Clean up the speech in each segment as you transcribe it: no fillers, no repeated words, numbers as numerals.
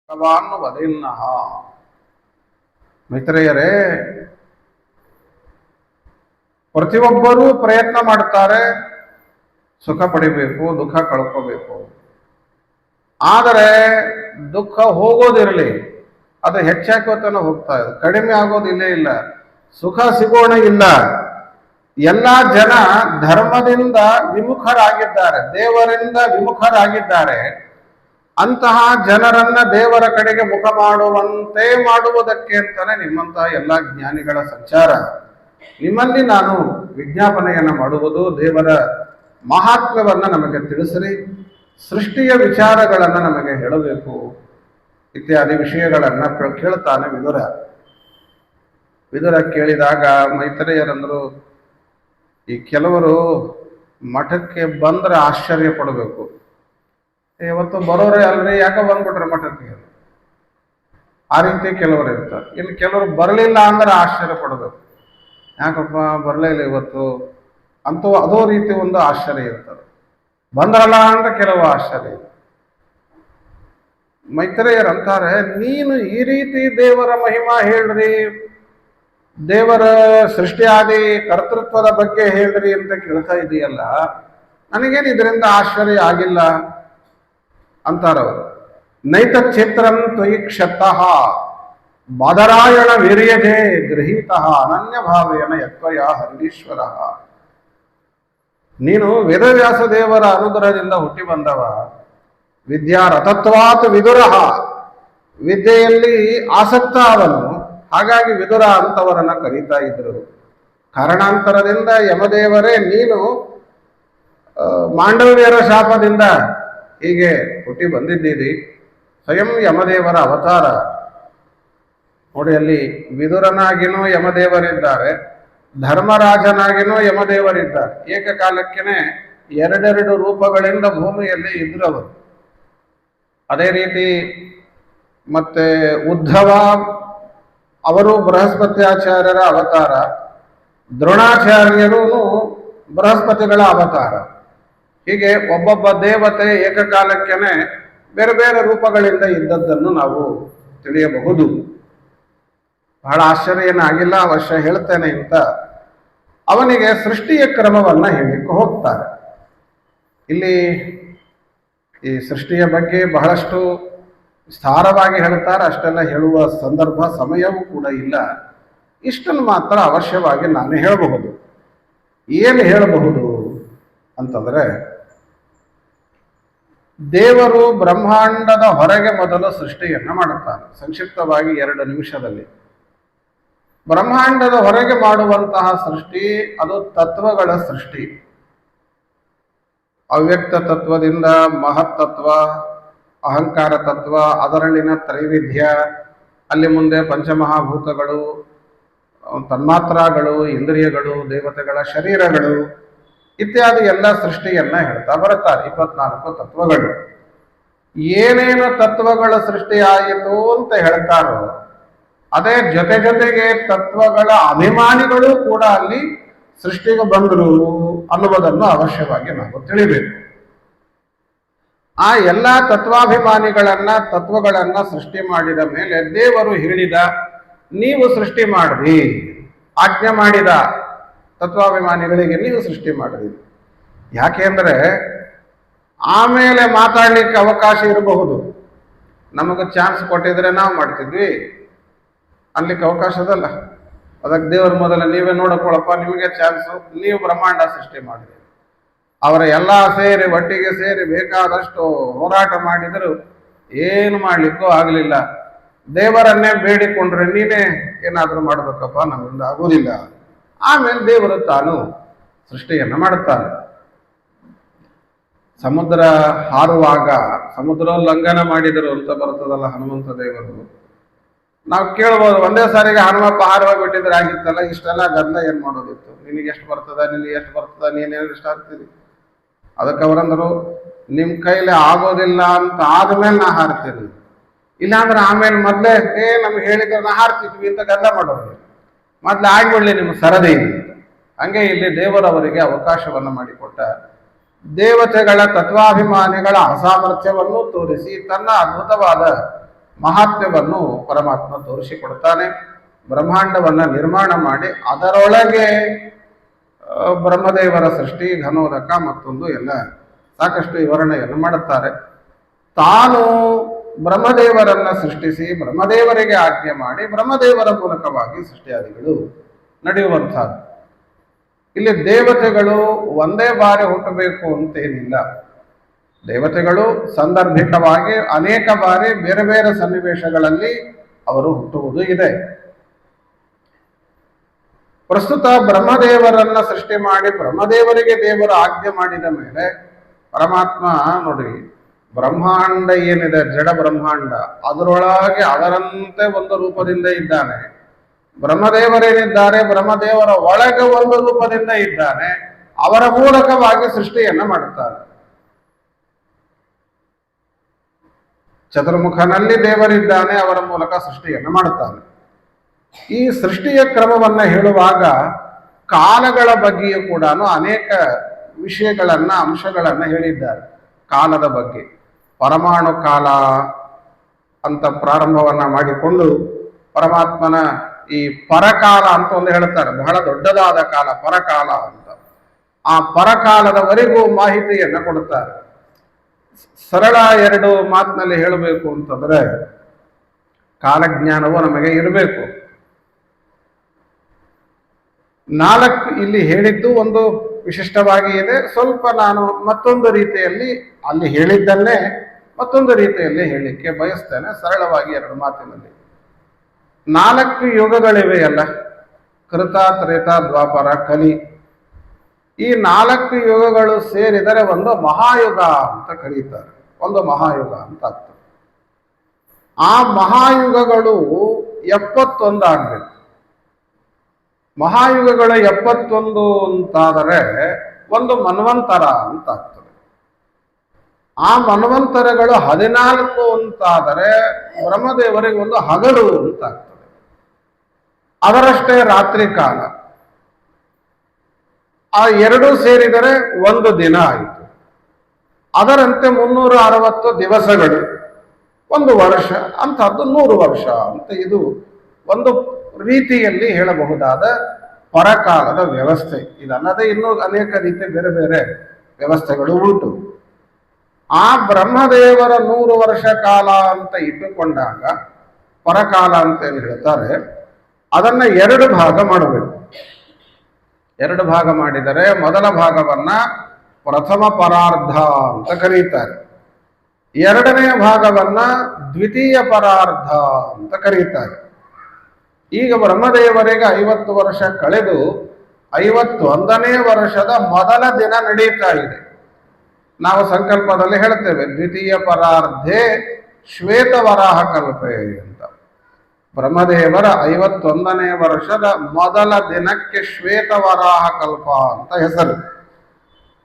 ಭಗವಾನ್ ವದಿನ್ನಃ. ಮಿತ್ರಯರೇ, ಪ್ರತಿಯೊಬ್ಬರೂ ಪ್ರಯತ್ನ ಮಾಡ್ತಾರೆ ಸುಖ ಪಡಿಬೇಕು, ದುಃಖ ಕಳ್ಕೋಬೇಕು. ಆದರೆ ದುಃಖ ಹೋಗೋದಿರಲಿ, ಅದು ಹೆಚ್ಚಾಕೋತನ ಹೋಗ್ತಾ ಇದೆ, ಕಡಿಮೆ ಆಗೋದಿಲ್ಲೇ ಇಲ್ಲ. ಸುಖ ಸಿಗೋಣ ಇಲ್ಲ. ಎಲ್ಲ ಜನ ಧರ್ಮದಿಂದ ವಿಮುಖರಾಗಿದ್ದಾರೆ, ದೇವರಿಂದ ವಿಮುಖರಾಗಿದ್ದಾರೆ. ಅಂತಹ ಜನರನ್ನ ದೇವರ ಕಡೆಗೆ ಮುಖ ಮಾಡುವಂತೆ ಮಾಡುವುದಕ್ಕೆ ಅಂತಾನೆ ನಿಮ್ಮಂತಹ ಎಲ್ಲ ಜ್ಞಾನಿಗಳ ಸಂಚಾರ. ನಿಮ್ಮಲ್ಲಿ ನಾನು ವಿಜ್ಞಾಪನೆಯನ್ನು ಮಾಡುವುದು, ದೇವರ ಮಹಾತ್ಮ್ಯವನ್ನ ನಮಗೆ ತಿಳಿಸ್ರಿ, ಸೃಷ್ಟಿಯ ವಿಚಾರಗಳನ್ನು ನಮಗೆ ಹೇಳಬೇಕು ಇತ್ಯಾದಿ ವಿಷಯಗಳನ್ನ ಕೇಳ್ತಾನೆ ವಿದುರ. ವಿದುರ ಕೇಳಿದಾಗ ಮೈತ್ರೇಯರಂದ್ರು, ಈ ಕೆಲವರು ಮಠಕ್ಕೆ ಬಂದ್ರೆ ಆಶ್ಚರ್ಯ ಪಡಬೇಕು. ಇವತ್ತು ಬರೋರೇ ಅಲ್ರಿ, ಯಾಕೆ ಬಂದ್ಬಿಟ್ರೆ ಮಠಕ್ಕೆ, ಆ ರೀತಿ ಕೆಲವರು ಇರ್ತಾರೆ. ಇನ್ನು ಕೆಲವರು ಬರಲಿಲ್ಲ ಅಂದ್ರೆ ಆಶ್ಚರ್ಯ ಪಡಬೇಕು, ಯಾಕಪ್ಪ ಬರಲೇ ಇಲ್ಲ ಇವತ್ತು ಅಂತೂ ಅದೋ ರೀತಿ ಒಂದು ಆಶ್ಚರ್ಯ ಇರ್ತದೆ. ಬಂದ್ರಲ್ಲ ಅಂದ್ರೆ ಕೆಲವು ಆಶ್ಚರ್ಯ ಇದೆ. ಮೈತ್ರೇಯರಂತಾರೆ, ನೀನು ಈ ರೀತಿ ದೇವರ ಮಹಿಮಾ ಹೇಳ್ರಿ, ದೇವರ ಸೃಷ್ಟಿಯಾದಿ ಕರ್ತೃತ್ವದ ಬಗ್ಗೆ ಹೇಳ್ರಿ ಅಂತ ಕೇಳ್ತಾ ಇದೆಯಲ್ಲ, ನನಗೇನು ಇದರಿಂದ ಆಶ್ಚರ್ಯ ಆಗಿಲ್ಲ ಅಂತಾರವರು. ನೈತ ಚಿತ್ರಂ ತ್ವಯಿ ಕ್ಷತಃ ಬಾದರಾಯಣ ವೀರ್ಯಜೇ ಗೃಹೀತಃ ಅನನ್ಯ ಭಾವೇನ ಯತ್ವಯ ಹರೀಶ್ವರ. ನೀನು ವೇದವ್ಯಾಸ ದೇವರ ಅನುಗ್ರಹದಿಂದ ಹುಟ್ಟಿ ಬಂದವ, ವಿದ್ಯಾ ರಥತ್ವಾತ್ ವಿದುರಃ, ವಿದ್ಯೆಯಲ್ಲಿ ಆಸಕ್ತ ಅವನು, ಹಾಗಾಗಿ ವಿದುರ ಅಂತವರನ್ನ ಕರೀತಾ ಇದ್ರು. ಕಾರಣಾಂತರದಿಂದ ಯಮದೇವರೇ ನೀನು ಮಾಂಡವ್ಯರ ಶಾಪದಿಂದ ಹೀಗೆ ಹುಟ್ಟಿ ಬಂದಿದ್ದೀರಿ, ಸ್ವಯಂ ಯಮದೇವರ ಅವತಾರ. ನೋಡಿ, ಅಲ್ಲಿ ವಿದುರನಾಗಿನೂ ಯಮದೇವರಿದ್ದಾರೆ, ಧರ್ಮರಾಜನಾಗಿನೂ ಯಮದೇವರಿದ್ದಾರೆ. ಏಕಕಾಲಕ್ಕೇನೆ ಎರಡೆರಡು ರೂಪಗಳಿಂದ ಭೂಮಿಯಲ್ಲಿ ಇದ್ರವರು. ಅದೇ ರೀತಿ ಮತ್ತೆ ಉದ್ಧವ, ಅವರು ಬೃಹಸ್ಪತ್ಯಾಚಾರ್ಯರ ಅವತಾರ, ದ್ರೋಣಾಚಾರ್ಯರೂ ಬೃಹಸ್ಪತಿಗಳ ಅವತಾರ. ಹೀಗೆ ಒಬ್ಬೊಬ್ಬ ದೇವತೆ ಏಕಕಾಲಕ್ಕೇನೆ ಬೇರೆ ಬೇರೆ ರೂಪಗಳಿಂದ ಇದ್ದದ್ದನ್ನು ನಾವು ತಿಳಿಯಬಹುದು. ಬಹಳ ಆಶ್ಚರ್ಯ ಏನಾಗಿಲ್ಲ, ಅವಶ್ಯ ಹೇಳ್ತೇನೆ ಅಂತ ಅವನಿಗೆ ಸೃಷ್ಟಿಯ ಕ್ರಮವನ್ನ ಹೇಳಲಿಕ್ಕೆ ಹೋಗ್ತಾರೆ. ಇಲ್ಲಿ ಈ ಸೃಷ್ಟಿಯ ಬಗ್ಗೆ ಬಹಳಷ್ಟು ವಿಸ್ತಾರವಾಗಿ ಹೇಳ್ತಾರೆ. ಅಷ್ಟೆಲ್ಲ ಹೇಳುವ ಸಂದರ್ಭ ಸಮಯವೂ ಕೂಡ ಇಲ್ಲ. ಇಷ್ಟನ್ನು ಮಾತ್ರ ಅವಶ್ಯವಾಗಿ ನಾನು ಹೇಳಬಹುದು. ಏನು ಹೇಳಬಹುದು ಅಂತಂದ್ರೆ, ದೇವರು ಬ್ರಹ್ಮಾಂಡದ ಹೊರಗೆ ಮೊದಲು ಸೃಷ್ಟಿಯನ್ನ ಮಾಡುತ್ತಾನೆ. ಸಂಕ್ಷಿಪ್ತವಾಗಿ 2 ನಿಮಿಷದಲ್ಲಿ ಬ್ರಹ್ಮಾಂಡದ ಹೊರಗೆ ಮಾಡುವಂತಹ ಸೃಷ್ಟಿ ಅದು ತತ್ವಗಳ ಸೃಷ್ಟಿ. ಅವ್ಯಕ್ತ ತತ್ವದಿಂದ ಮಹತ್ತತ್ವ, ಅಹಂಕಾರ ತತ್ವ, ಅದರಲ್ಲಿನ ತ್ರೈವಿಧ್ಯ, ಅಲ್ಲಿ ಮುಂದೆ ಪಂಚಮಹಾಭೂತಗಳು, ತನ್ಮಾತ್ರಗಳು, ಇಂದ್ರಿಯಗಳು, ದೇವತೆಗಳ ಶರೀರಗಳು ಇತ್ಯಾದಿ ಎಲ್ಲ ಸೃಷ್ಟಿಯನ್ನ ಹೇಳ್ತಾ ಬರುತ್ತಾರೆ. 24 ತತ್ವಗಳು. ಏನೇನು ತತ್ವಗಳ ಸೃಷ್ಟಿಯಾಯಿತು ಅಂತ ಹೇಳ್ತಾರೋ ಅದೇ ಜೊತೆಗೆ ತತ್ವಗಳ ಅಭಿಮಾನಿಗಳು ಕೂಡ ಅಲ್ಲಿ ಸೃಷ್ಟಿಗೆ ಬಂದರು ಅನ್ನುವುದನ್ನು ಅವಶ್ಯವಾಗಿ ನಾವು ತಿಳಿಬೇಕು. ಆ ಎಲ್ಲ ತತ್ವಗಳನ್ನ ಸೃಷ್ಟಿ ಮಾಡಿದ ಮೇಲೆ ದೇವರು ಹೇಳಿದ, ನೀವು ಸೃಷ್ಟಿ ಮಾಡ್ರಿ, ಆಜ್ಞೆ ಮಾಡಿದ ತತ್ವಾಭಿಮಾನಿಗಳಿಗೆ ನೀವು ಸೃಷ್ಟಿ ಮಾಡಿದ್ರಿ. ಯಾಕೆಂದ್ರೆ ಆಮೇಲೆ ಮಾತಾಡ್ಲಿಕ್ಕೆ ಅವಕಾಶ ಇರಬಹುದು. ನಮಗೆ ಚಾನ್ಸ್ ಕೊಟ್ಟಿದ್ರೆ ನಾವು ಮಾಡ್ತಿದ್ವಿ, ಅನ್ಲಿಕ್ಕೆ ಅವಕಾಶ ಅದಲ್ಲ. ಅದಕ್ಕೆ ದೇವರ ಮೊದಲ ನೀವೇ ನೋಡಕೊಳ್ಳಪ್ಪ, ನಿಮಗೆ ಚಾನ್ಸು, ನೀವು ಬ್ರಹ್ಮಾಂಡ ಸೃಷ್ಟಿ ಮಾಡಿದ್ರಿ. ಅವರ ಎಲ್ಲ ಸೇರಿ ಒಟ್ಟಿಗೆ ಸೇರಿ ಬೇಕಾದಷ್ಟು ಹೋರಾಟ ಮಾಡಿದರೂ ಏನು ಮಾಡ್ಲಿಕ್ಕೂ ಆಗಲಿಲ್ಲ. ದೇವರನ್ನೇ ಬೇಡಿಕೊಂಡ್ರೆ ನೀನೇ ಏನಾದರೂ ಮಾಡ್ಬೇಕಪ್ಪ, ನಮ್ಮಿಂದ ಆಗೋದಿಲ್ಲ. ಆಮೇಲೆ ದೇವರು ತಾನು ಸೃಷ್ಟಿಯನ್ನು ಮಾಡುತ್ತಾನೆ. ಸಮುದ್ರ ಹಾರುವಾಗ ಸಮುದ್ರೋಲ್ಲಂಘನ ಮಾಡಿದರು ಅಂತ ಬರ್ತದಲ್ಲ ಹನುಮಂತ ದೇವರು. ನಾವು ಕೇಳ್ಬೋದು, ಒಂದೇ ಸಾರಿಗೆ ಹನುಮಪ್ಪ ಹಾರುವಾಗ ಬಿಟ್ಟಿದ್ರೆ ಆಗಿತ್ತಲ್ಲ, ಇಷ್ಟೆಲ್ಲ ಗಂಧ ಏನ್ ಮಾಡೋದಿತ್ತು, ನಿನಗೆ ಎಷ್ಟು ಬರ್ತದ, ನೀನೇನು ಇಷ್ಟ ಆಗ್ತೀರಿ. ಅದಕ್ಕೆ ಅವರಂದರು, ನಿಮ್ ಕೈಲಿ ಆಗೋದಿಲ್ಲ ಅಂತ ಆದ್ಮೇಲೆ ನಾ ಹಾರ್ತೀನಿ, ಇಲ್ಲಾಂದ್ರೆ ಆಮೇಲೆ ಮೊದ್ಲೇ ನಮ್ಗೆ ಹೇಳಿದ್ರೆ ನಾ ಹಾರ್ತಿದ್ವಿ ಅಂತ ಗಂಧ ಮಾಡೋರು. ಮೊದ್ಲು ಆಗ್ಬಿಡ್ಲಿ ನಿಮ್ಮ ಸರದಿ. ಹಂಗೆ ಇಲ್ಲಿ ದೇವರವರಿಗೆ ಅವಕಾಶವನ್ನು ಮಾಡಿಕೊಟ್ಟ. ದೇವತೆಗಳ ತತ್ವಾಭಿಮಾನಿಗಳ ಅಸಾಮರ್ಥ್ಯವನ್ನು ತೋರಿಸಿ ತನ್ನ ಅದ್ಭುತವಾದ ಮಹಾತ್ಮ್ಯವನ್ನು ಪರಮಾತ್ಮ ತೋರಿಸಿಕೊಡ್ತಾನೆ. ಬ್ರಹ್ಮಾಂಡವನ್ನ ನಿರ್ಮಾಣ ಮಾಡಿ ಅದರೊಳಗೆ ಬ್ರಹ್ಮದೇವರ ಸೃಷ್ಟಿ, ಘನೋದಕ ಮತ್ತೊಂದು ಎಲ್ಲ ಸಾಕಷ್ಟು ವಿವರಣೆಯನ್ನು ಮಾಡುತ್ತಾರೆ. ತಾನು ಬ್ರಹ್ಮದೇವರನ್ನ ಸೃಷ್ಟಿಸಿ ಬ್ರಹ್ಮದೇವರಿಗೆ ಆಜ್ಞೆ ಮಾಡಿ ಬ್ರಹ್ಮದೇವರ ಮೂಲಕವಾಗಿ ಸೃಷ್ಟಿಯಾದಿಗಳು ನಡೆಯುವಂತಹದ್ದು. ಇಲ್ಲಿ ದೇವತೆಗಳು ಒಂದೇ ಬಾರಿ ಹುಟ್ಟಬೇಕು ಅಂತೇನಿಲ್ಲ. ದೇವತೆಗಳು ಸಾಂದರ್ಭಿಕವಾಗಿ ಅನೇಕ ಬಾರಿ ಬೇರೆ ಬೇರೆ ಸನ್ನಿವೇಶಗಳಲ್ಲಿ ಅವರು ಹುಟ್ಟುವುದು ಇದೆ. ಪ್ರಸ್ತುತ ಬ್ರಹ್ಮದೇವರನ್ನ ಸೃಷ್ಟಿ ಮಾಡಿ ಬ್ರಹ್ಮದೇವರಿಗೆ ದೇವರು ಆಜ್ಞೆ ಮಾಡಿದ ಮೇಲೆ ಪರಮಾತ್ಮ ನೋಡಿ, ಬ್ರಹ್ಮಾಂಡ ಏನಿದೆ ಜಡ ಬ್ರಹ್ಮಾಂಡ, ಅದರೊಳಗೆ ಅದರಂತೆ ಒಂದು ರೂಪದಿಂದ ಇದ್ದಾನೆ. ಬ್ರಹ್ಮದೇವರೇನಿದ್ದಾರೆ, ಬ್ರಹ್ಮದೇವರ ಒಳಗೆ ಒಂದು ರೂಪದಿಂದ ಇದ್ದಾನೆ. ಅವರ ಮೂಲಕವಾಗಿ ಸೃಷ್ಟಿಯನ್ನ ಮಾಡುತ್ತಾರೆ. ಚತುರ್ಮುಖನಲ್ಲಿ ದೇವರಿದ್ದಾನೆ, ಅವರ ಮೂಲಕ ಸೃಷ್ಟಿಯನ್ನು ಮಾಡುತ್ತಾನೆ. ಈ ಸೃಷ್ಟಿಯ ಕ್ರಮವನ್ನ ಹೇಳುವಾಗ ಕಾಲಗಳ ಬಗ್ಗೆಯೂ ಕೂಡ ಅನೇಕ ವಿಷಯಗಳನ್ನ ಅಂಶಗಳನ್ನ ಹೇಳಿದ್ದಾರೆ. ಕಾಲದ ಬಗ್ಗೆ ಪರಮಾಣು ಕಾಲ ಅಂತ ಪ್ರಾರಂಭವನ್ನ ಮಾಡಿಕೊಂಡು ಪರಮಾತ್ಮನ ಈ ಪರಕಾಲ ಅಂತ ಒಂದು ಹೇಳ್ತಾರೆ, ಬಹಳ ದೊಡ್ಡದಾದ ಕಾಲ ಪರಕಾಲ ಅಂತ. ಆ ಪರಕಾಲದವರೆಗೂ ಮಾಹಿತಿಯನ್ನ ಕೊಡುತ್ತಾರೆ. ಸರಳ ಎರಡು ಮಾತಿನಲ್ಲಿ ಹೇಳಬೇಕು ಅಂತಂದ್ರೆ, ಕಾಲಜ್ಞಾನವು ನಮಗೆ ಇರಬೇಕು. 4 ಇಲ್ಲಿ ಹೇಳಿದ್ದು ಒಂದು ವಿಶಿಷ್ಟವಾಗಿ ಇದೆ. ಸ್ವಲ್ಪ ನಾನು ಮತ್ತೊಂದು ರೀತಿಯಲ್ಲಿ ಅಲ್ಲಿ ಹೇಳಿದ್ದನ್ನೇ ಮತ್ತೊಂದು ರೀತಿಯಲ್ಲಿ ಹೇಳಲಿಕ್ಕೆ ಬಯಸ್ತೇನೆ, ಸರಳವಾಗಿ 2 ಮಾತಿನಲ್ಲಿ. 4 ಯುಗಗಳಿವೆಯಲ್ಲ, ಕೃತ, ತ್ರೇತ, ದ್ವಾಪರ, ಕಲಿ. ಈ 4 ಯುಗಗಳು ಸೇರಿದರೆ ಒಂದು ಮಹಾಯುಗ ಅಂತ ಕರೀತಾರೆ. ಒಂದು ಮಹಾಯುಗ ಅಂತ ಆಗ್ತದೆ. ಆ ಮಹಾಯುಗಗಳು 71 ಆಗ್ಬೇಕು. ಮಹಾಯುಗಗಳು 71 ಅಂತಾದರೆ ಒಂದು ಮನ್ವಂತರ ಅಂತ ಆಗ್ತದೆ. ಆ ಮನ್ವಂತರಗಳು 14 ಅಂತಾದರೆ ಬ್ರಹ್ಮದೇವರಿಗೆ ಒಂದು ಹಗಲು ಅಂತ ಆಗ್ತದೆ. ಅದರಷ್ಟೇ ರಾತ್ರಿ ಕಾಲ. ಆ 2 ಸೇರಿದರೆ ಒಂದು ದಿನ ಆಯಿತು. ಅದರಂತೆ 360 ದಿವಸಗಳು, ಒಂದು ವರ್ಷ ಅಂತಹದ್ದು 100 ವರ್ಷ ಅಂತ. ಇದು ಒಂದು ರೀತಿಯಲ್ಲಿ ಹೇಳಬಹುದಾದ ಪರಕಾಲದ ವ್ಯವಸ್ಥೆ. ಇದಲ್ಲದೆ ಇನ್ನೂ ಅನೇಕ ರೀತಿಯ ಬೇರೆ ಬೇರೆ ವ್ಯವಸ್ಥೆಗಳು ಉಂಟು. ಆ ಬ್ರಹ್ಮದೇವರ 100 ವರ್ಷ ಕಾಲ ಅಂತ ಇಟ್ಟುಕೊಂಡಾಗ ಪರಕಾಲ ಅಂತ ಏನು ಹೇಳ್ತಾರೆ, ಅದನ್ನ 2 ಭಾಗ ಮಾಡಬೇಕು. 2 ಭಾಗ ಮಾಡಿದರೆ ಮೊದಲ ಭಾಗವನ್ನ ಪ್ರಥಮ ಪರಾರ್ಧ ಅಂತ ಕರೀತಾರೆ, 2ನೇ ಭಾಗವನ್ನ ದ್ವಿತೀಯ ಪರಾರ್ಧ ಅಂತ ಕರೀತಾರೆ. ಈಗ ಬ್ರಹ್ಮದೇವರಿಗೆ 50 ವರ್ಷ ಕಳೆದು 51ನೇ ವರ್ಷದ ಮೊದಲ ದಿನ ನಡೀತಾ ಇದೆ. ನಾವು ಸಂಕಲ್ಪದಲ್ಲಿ ಹೇಳ್ತೇವೆ ದ್ವಿತೀಯ ಪರಾರ್ಧೆ ಶ್ವೇತವರಾಹ ಕಲ್ಪೆ ಅಂತ. ಬ್ರಹ್ಮದೇವರ 51ನೇ ವರ್ಷದ ಮೊದಲ ದಿನಕ್ಕೆ ಶ್ವೇತವರಾಹ ಕಲ್ಪ ಅಂತ ಹೆಸರು.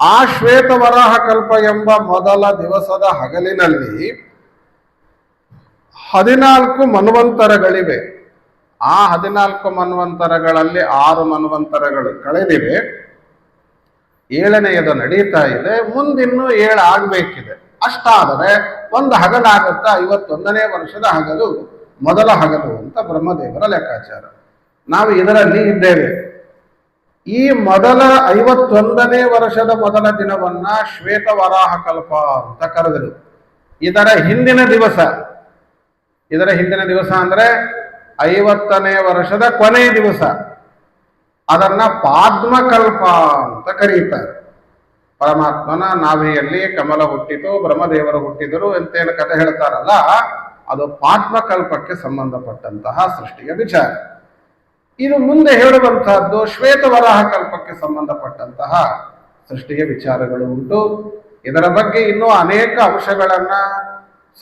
ಆ ಶ್ವೇತವರಾಹ ಕಲ್ಪ ಎಂಬ ಮೊದಲ ದಿವಸದ ಹಗಲಿನಲ್ಲಿ 14 ಮನ್ವಂತರಗಳಿವೆ. ಆ 14 ಮನ್ವಂತರಗಳಲ್ಲಿ 6 ಮನ್ವಂತರಗಳು ಕಳೆದಿವೆ, 7ನೇಯದು ನಡೀತಾ ಇದೆ. ಮುಂದಿನ್ನೂ 7 ಆಗ್ಬೇಕಿದೆ. ಅಷ್ಟಾದರೆ ಒಂದು ಹಗಲಾಗುತ್ತಾ 51ನೇ ವರ್ಷದ ಹಗಲು ಮೊದಲ ಹಗಲು ಅಂತ ಬ್ರಹ್ಮದೇವರ ಲೆಕ್ಕಾಚಾರ. ನಾವು ಇದರಲ್ಲಿ ಇದ್ದೇವೆ. ಈ ಮೊದಲ 51ನೇ ವರ್ಷದ ಮೊದಲ ದಿನವನ್ನ ಶ್ವೇತವರಾಹ ಕಲ್ಪ ಅಂತ ಕರೆದರು. ಇದರ ಹಿಂದಿನ ದಿವಸ ಅಂದ್ರೆ 50ನೇ ವರ್ಷದ ಕೊನೆಯ ದಿವಸ, ಅದನ್ನ ಪಾದ್ಮಕಲ್ಪ ಅಂತ ಕರೀತಾರೆ. ಪರಮಾತ್ಮನ ನಾಭಿಯಲ್ಲಿ ಕಮಲ ಹುಟ್ಟಿತು, ಬ್ರಹ್ಮದೇವರು ಹುಟ್ಟಿದರು ಅಂತೇನು ಕಥೆ ಹೇಳ್ತಾರಲ್ಲ, ಅದು ಪಾದ್ಮಕಲ್ಪಕ್ಕೆ ಸಂಬಂಧಪಟ್ಟಂತಹ ಸೃಷ್ಟಿಯ ವಿಚಾರ. ಇದು ಮುಂದೆ ಹೇಳುವಂತಹದ್ದು ಶ್ವೇತವರಾಹ ಕಲ್ಪಕ್ಕೆ ಸಂಬಂಧಪಟ್ಟಂತಹ ಸೃಷ್ಟಿಯ ವಿಚಾರಗಳು ಉಂಟು. ಇದರ ಬಗ್ಗೆ ಇನ್ನೂ ಅನೇಕ ಅಂಶಗಳನ್ನ,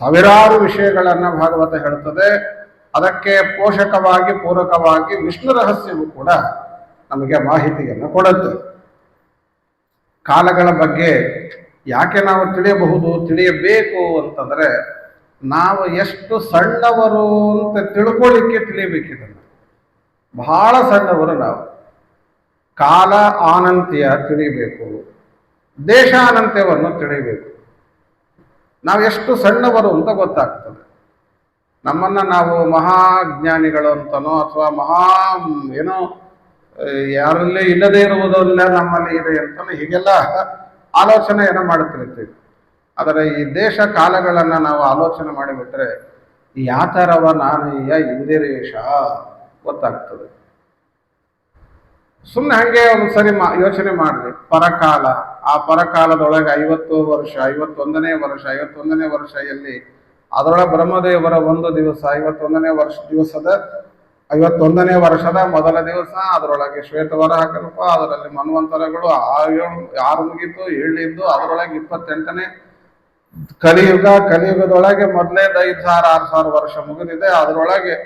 ಸಾವಿರಾರು ವಿಷಯಗಳನ್ನ ಭಾಗವತ ಹೇಳುತ್ತದೆ. ಅದಕ್ಕೆ ಪೋಷಕವಾಗಿ ಪೂರಕವಾಗಿ ವಿಷ್ಣು ರಹಸ್ಯವು ಕೂಡ ನಮಗೆ ಮಾಹಿತಿಯನ್ನು ಕೊಡುತ್ತೆ. ಕಾಲಗಳ ಬಗ್ಗೆ ಯಾಕೆ ನಾವು ತಿಳಿಯಬೇಕು ಅಂತಂದ್ರೆ, ನಾವು ಎಷ್ಟು ಸಣ್ಣವರು ಅಂತ ತಿಳ್ಕೊಳ್ಳಿಕ್ಕೆ ತಿಳಿಯಬೇಕಿದೆ. ಬಹಳ ಸಣ್ಣವರು ನಾವು. ಕಾಲ ಆನಂತ್ಯ ತಿಳಿಬೇಕು, ದೇಶಾನಂತ್ಯವನ್ನು ತಿಳಿಬೇಕು. ನಾವು ಎಷ್ಟು ಸಣ್ಣವರು ಅಂತ ಗೊತ್ತಾಗ್ತದೆ. ನಮ್ಮನ್ನ ನಾವು ಮಹಾಜ್ಞಾನಿಗಳು ಅಂತನೋ ಅಥವಾ ಏನೋ ಯಾರಲ್ಲಿ ಇಲ್ಲದೇ ಇರುವುದಲ್ಲ ನಮ್ಮಲ್ಲಿ ಇದೆ ಅಂತನೋ ಹೀಗೆಲ್ಲ ಆಲೋಚನೆಯನ್ನು ಮಾಡುತ್ತಿರ್ತೀವಿ. ಆದರೆ ಈ ದೇಶ ಕಾಲಗಳನ್ನ ನಾವು ಆಲೋಚನೆ ಮಾಡಿಬಿಟ್ರೆ ಯಾತರವ ನಾನೀಯ ಇಂದಿರೇಶ ಗೊತ್ತಾಗ್ತದೆ. ಸುಮ್ಮನೆ ಹಂಗೆ ಒಂದ್ಸರಿ ಯೋಚನೆ ಮಾಡಿದ್ವಿ. ಪರಕಾಲ, ಆ ಪರಕಾಲದೊಳಗೆ 50 ವರ್ಷ, 51ನೇ ವರ್ಷ, 51ನೇ ವರ್ಷ ಎಲ್ಲಿ ಅದರೊಳಗೆ ಬ್ರಹ್ಮದೇವರ ಒಂದು ದಿವಸ, 51ನೇ ವರ್ಷದ ಮೊದಲ ದಿವಸ, ಅದರೊಳಗೆ ಶ್ವೇತವರಾಹ ಕಲ್ಪ, ಅದರಲ್ಲಿ ಮನ್ವಂತರಗಳು 6 ಮುಗೀತು, 7 ಇದ್ದು, ಅದರೊಳಗೆ 28ನೇ ಕಲಿಯುಗದೊಳಗೆ ಮೊದಲೇದು 5,000-6,000 ವರ್ಷ ಮುಗಿದಿದೆ. ಅದರೊಳಗೆ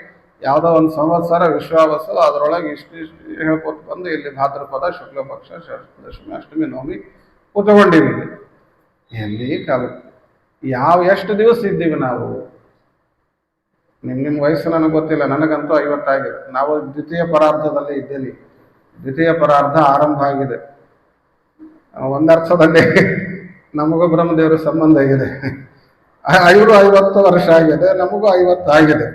ಯಾವುದೋ ಒಂದು ಸಂವತ್ಸರ ವಿಶ್ವಾವಸು, ಅದರೊಳಗೆ ಇಷ್ಟು ಹೇಳ್ಕೊತ ಬಂದು ಇಲ್ಲಿ ಭಾದ್ರಪದ ಶುಕ್ಲ ಪಕ್ಷ ದಶಮಿ ಅಷ್ಟಮಿ ನವಮಿ ಕೂತ್ಕೊಂಡಿವಿ. ಎಲ್ಲಿ ಕಾಲ ಎಷ್ಟು ದಿವಸ ಇದ್ದೀವಿ ನಾವು? ನಿಮ್ಮ ವಯಸ್ಸು ನನಗೆ ಗೊತ್ತಿಲ್ಲ, ನನಗಂತೂ 50 ಆಗಿದೆ. ನಾವು ದ್ವಿತೀಯ ಪರಾರ್ಧದಲ್ಲಿ ಇದ್ದೇನೆ. ದ್ವಿತೀಯ ಪರಾರ್ಧ ಆರಂಭ ಆಗಿದೆ. ಒಂದರ್ಥದಲ್ಲಿ ನಮಗೂ ಬ್ರಹ್ಮದೇವರ ಸಂಬಂಧ ಇದೆ. ಇವರು 50 ವರ್ಷ ಆಗಿದೆ, ನಮಗೂ 50 ಆಗಿದೆ.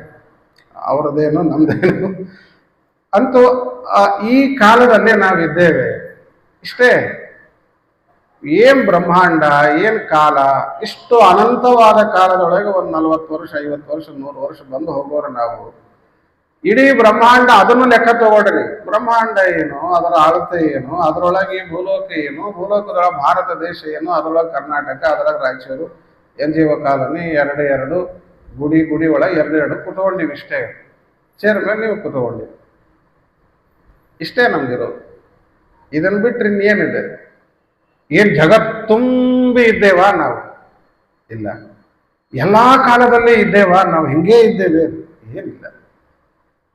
ಅವರದೇನು ನಮ್ದೇನು ಅಂತೂ ಈ ಕಾಲದಲ್ಲೇ ನಾವಿದ್ದೇವೆ. ಇಷ್ಟೇ. ಏನ್ ಬ್ರಹ್ಮಾಂಡ, ಏನ್ ಕಾಲ, ಇಷ್ಟು ಅನಂತವಾದ ಕಾಲದೊಳಗೆ ಒಂದು 40 ವರ್ಷ, 50 ವರ್ಷ, 100 ವರ್ಷ ಬಂದು ಹೋಗೋರು ನಾವು. ಇಡೀ ಬ್ರಹ್ಮಾಂಡ ಅದನ್ನು ಲೆಕ್ಕ ತಗೊಳ್ರಿ. ಬ್ರಹ್ಮಾಂಡ ಏನು, ಅದರ ಅಳತೆ ಏನು, ಅದರೊಳಗೆ ಭೂಲೋಕ ಏನು, ಭೂಲೋಕದೊಳಗೆ ಭಾರತ ದೇಶ ಏನು, ಅದರೊಳಗೆ ಕರ್ನಾಟಕ, ಅದರೊಳಗೆ ರಾಯಚೂರು, NGO ಕಾಲೋನಿ, 2 ಗುಡಿ ಒಳಗೆ 2 ಕುತ್ಕೊಂಡಿವಿ. ಇಷ್ಟೇ. ಚೇರ್ ಮೇಲೆ ನೀವು ಕುತ್ಕೊಂಡಿ. ಇಷ್ಟೇ ನಮ್ಗಿರೋದು. ಇದನ್ನು ಬಿಟ್ರೆ ಇನ್ನೇನಿದೆ? ಏನ್ ಜಗತ್ ತುಂಬಿ ಇದ್ದೇವಾ ನಾವು? ಇಲ್ಲ. ಎಲ್ಲಾ ಕಾಲದಲ್ಲಿ ಇದ್ದೇವಾ ನಾವು? ಹಿಂಗೇ ಇದ್ದೇವೆ? ಏನಿಲ್ಲ.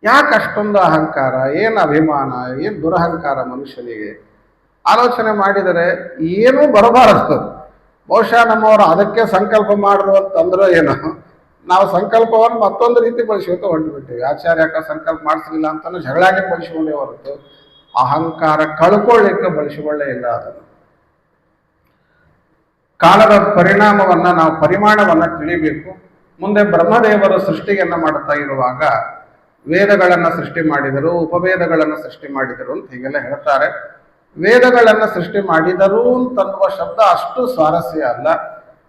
ಯಾಕೆ ಅಷ್ಟೊಂದು ಅಹಂಕಾರ, ಏನು ಅಭಿಮಾನ, ಏನು ದುರಹಂಕಾರ ಮನುಷ್ಯನಿಗೆ? ಆಲೋಚನೆ ಮಾಡಿದರೆ ಏನೂ ಬರಬಾರದು. ಬಹುಶಃ ನಮ್ಮವರು ಅದಕ್ಕೆ ಸಂಕಲ್ಪ ಮಾಡಿದ್ರು ಅಂತಂದ್ರೆ ಏನೋ, ನಾವು ಸಂಕಲ್ಪವನ್ನು ಮತ್ತೊಂದು ರೀತಿ ಬಳಸ್ಕೊತ ಹೊಂಟ್ಬಿಟ್ಟಿವಿ. ಆಚಾರ್ಯ ಯಾಕೆ ಸಂಕಲ್ಪ ಮಾಡಿಸಲಿಲ್ಲ ಅಂತಾನು ಜಗಳಾಗಿ ಬಳಸಿಕೊಂಡೇ ಹೊರತು ಅಹಂಕಾರ ಕಳ್ಕೊಳ್ಳಿಕ್ಕೆ ಬಳಸಿಕೊಳ್ಳೇ ಇಲ್ಲ. ಅದನ್ನು ಕಾಲದ ಪರಿಣಾಮವನ್ನ ನಾವು ಪರಿಮಾಣವನ್ನ ತಿಳಿಬೇಕು. ಮುಂದೆ ಬ್ರಹ್ಮದೇವರು ಸೃಷ್ಟಿಯನ್ನ ಮಾಡುತ್ತಾ ಇರುವಾಗ ವೇದಗಳನ್ನು ಸೃಷ್ಟಿ ಮಾಡಿದರು, ಉಪವೇದಗಳನ್ನು ಸೃಷ್ಟಿ ಮಾಡಿದರು ಅಂತ ಹೀಗೆಲ್ಲ ಹೇಳ್ತಾರೆ. ವೇದಗಳನ್ನು ಸೃಷ್ಟಿ ಮಾಡಿದರು ಅಂತನ್ನುವ ಶಬ್ದ ಅಷ್ಟು ಸ್ವಾರಸ್ಯ ಅಲ್ಲ.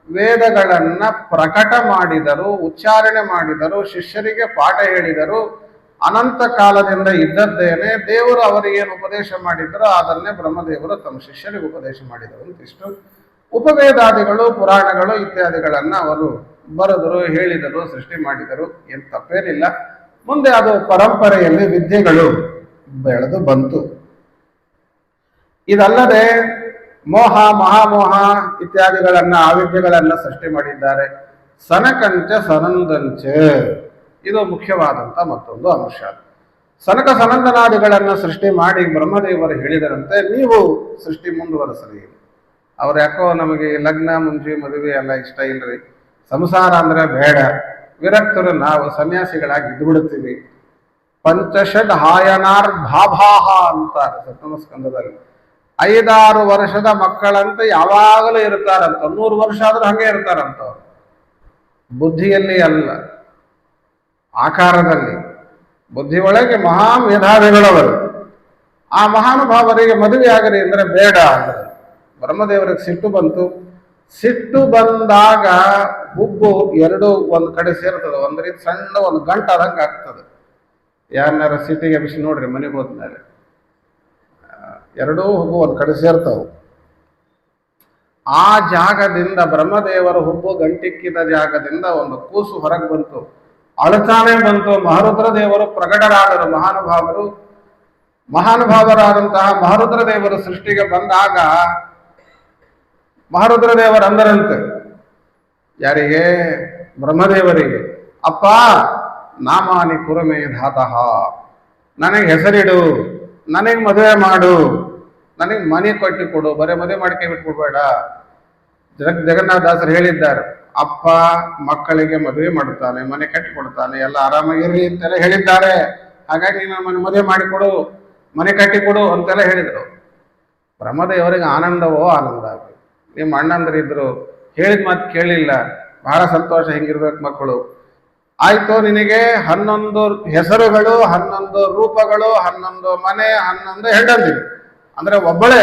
ವೇದಗಳನ್ನ ಪ್ರಕಟ ಮಾಡಿದರು, ಉಚ್ಚಾರಣೆ ಮಾಡಿದರು, ಶಿಷ್ಯರಿಗೆ ಪಾಠ ಹೇಳಿದರು. ಅನಂತ ಕಾಲದಿಂದ ಇದ್ದದ್ದೇನೆ ದೇವರು ಅವರಿಗೆ ಏನು ಉಪದೇಶ ಮಾಡಿದ್ರು ಅದನ್ನೇ ಬ್ರಹ್ಮದೇವರು ತಮ್ಮ ಶಿಷ್ಯರಿಗೆ ಉಪದೇಶ ಮಾಡಿದರು ಅಂತ. ಇಷ್ಟು ಉಪವೇದಾದಿಗಳು, ಪುರಾಣಗಳು ಇತ್ಯಾದಿಗಳನ್ನ ಅವರು ಬರೆದರು, ಹೇಳಿದರು, ಸೃಷ್ಟಿ ಮಾಡಿದರು. ಏನು ತಪ್ಪೇನಿಲ್ಲ. ಮುಂದೆ ಅದು ಪರಂಪರೆಯಲ್ಲಿ ವಿದ್ಯೆಗಳು ಬೆಳೆದು ಬಂತು. ಇದಲ್ಲದೆ ಮೋಹ, ಮಹಾಮೋಹ ಇತ್ಯಾದಿಗಳನ್ನ, ಆವಿದ್ಯೆಗಳನ್ನ ಸೃಷ್ಟಿ ಮಾಡಿದ್ದಾರೆ. ಸನಕಂಚ ಸನಂದಂಚ, ಇದು ಮುಖ್ಯವಾದಂತ ಮತ್ತೊಂದು ಅಂಶ. ಸನಕ ಸನಂದನಾದಿಗಳನ್ನ ಸೃಷ್ಟಿ ಮಾಡಿ ಬ್ರಹ್ಮದೇವರು ಹೇಳಿದರಂತೆ, ನೀವು ಸೃಷ್ಟಿ ಮುಂದುವರೆಸಲಿ. ಅವ್ರು ಯಾಕೋ ನಮಗೆ ಲಗ್ನ, ಮುಂಜಿ, ಮದುವೆ ಎಲ್ಲ ಇಷ್ಟ ಇಲ್ರಿ, ಸಂಸಾರ ಅಂದ್ರೆ ಬೇಡ, ವಿರಕ್ತರು ನಾವು ಸನ್ಯಾಸಿಗಳಾಗಿ ಇದ್ಬಿಡ್ತೀವಿ. ಪಂಚಷಡ್ ಹಾಯನಾರ್ ಭಾಭಾಹ ಅಂತಾರೆ ಸಪ್ತಮ ಸ್ಕಂದದಲ್ಲಿ. 5-6 ವರ್ಷದ ಮಕ್ಕಳಂತ ಯಾವಾಗಲೂ ಇರ್ತಾರಂತ. 100 ವರ್ಷ ಆದ್ರೂ ಹಂಗೆ ಇರ್ತಾರಂತ. ಬುದ್ಧಿಯಲ್ಲಿ ಅಲ್ಲ, ಆಕಾರದಲ್ಲಿ. ಬುದ್ಧಿ ಒಳಗೆ ಮಹಾ ಮೇಧಾವಿಗಳವರು. ಆ ಮಹಾನುಭಾವರಿಗೆ ಮದುವೆ ಆಗಲಿ ಅಂದ್ರೆ ಬೇಡ ಅಂದ್ರೆ ಬ್ರಹ್ಮದೇವರಿಗೆ ಸಿಟ್ಟು ಬಂತು. ಸಿಟ್ಟು ಬಂದಾಗ ಹುಬ್ಬು 2 ಒಂದು ಕಡೆ ಸೇರ್ತದೆ. ಒಂದು ರೀತಿ ಸಣ್ಣ ಒಂದು ಗಂಟಾದಂಗೆ ಆಗ್ತದೆ. ಯಾರನ್ನಾರ ಸಿಟ್ಟಿಗೆ ಬಿಸಿ ನೋಡ್ರಿ ಮನೆಗೆ ಹೋದ್ಮೇಲೆ 2 ಹುಬ್ಬು ಒಂದು ಕಡೆ ಸೇರ್ತಾವು. ಆ ಜಾಗದಿಂದ ಬ್ರಹ್ಮದೇವರ ಹುಬ್ಬು ಗಂಟಿಕ್ಕಿದ ಜಾಗದಿಂದ ಒಂದು ಕೂಸು ಹೊರಗೆ ಬಂತು, ಅಳತಾನೆ ಬಂತು. ಮಹಾರುದ್ರ ದೇವರು ಪ್ರಕಟರಾದರು. ಮಹಾನುಭಾವರಾದಂತಹ ಮಹಾರುದ್ರ ದೇವರು ಸೃಷ್ಟಿಗೆ ಬಂದಾಗ ಮಹಾರುದ್ರ ದೇವರು ಅಂದರಂತೆ, ಯಾರಿಗೆ? ಬ್ರಹ್ಮದೇವರಿಗೆ, ಅಪ್ಪ ನಾಮಾನಿ ಕುರುಮೇ ಧಾತಃ, ನನಗೆ ಹೆಸರಿಡು, ನನಗೆ ಮದುವೆ ಮಾಡು, ನನಗೆ ಮನೆ ಕಟ್ಟಿ ಕೊಡು, ಬರೀ ಮದುವೆ ಮಾಡಿಕೆ ಬಿಟ್ಕೊಡ್ಬೇಡ. ಜಗನ್ನಾಥದಾಸರು ಹೇಳಿದ್ದಾರೆ, ಅಪ್ಪ ಮಕ್ಕಳಿಗೆ ಮದುವೆ ಮಾಡುತ್ತಾನೆ, ಮನೆ ಕಟ್ಟಿ ಕೊಡ್ತಾನೆ, ಎಲ್ಲ ಆರಾಮಾಗಿರ್ಲಿ ಅಂತೆಲ್ಲ ಹೇಳಿದ್ದಾರೆ. ಹಾಗಾಗಿ ನೀನು ಮದುವೆ ಮಾಡಿಕೊಡು, ಮನೆ ಕಟ್ಟಿ ಕೊಡು ಅಂತೆಲ್ಲ ಹೇಳಿದರು. ಬ್ರಹ್ಮದೇವರಿಗೆ ಆನಂದವೋ ಆನಂದ. ನಿಮ್ಮ ಅಣ್ಣಂದ್ರಿದ್ರು, ಹೇಳಿದ ಮಾತು ಕೇಳಿಲ್ಲ, ಬಹಳ ಸಂತೋಷ, ಹಿಂಗಿರ್ಬೇಕು ಮಕ್ಕಳು. ಆಯ್ತು, ನಿನಗೆ 11 ಹೆಸರುಗಳು, 11 ರೂಪಗಳು, 11 ಮನೆ, 11 ಹೆಂಡಂದಿರು, ಅಂದ್ರೆ ಒಬ್ಬಳೇ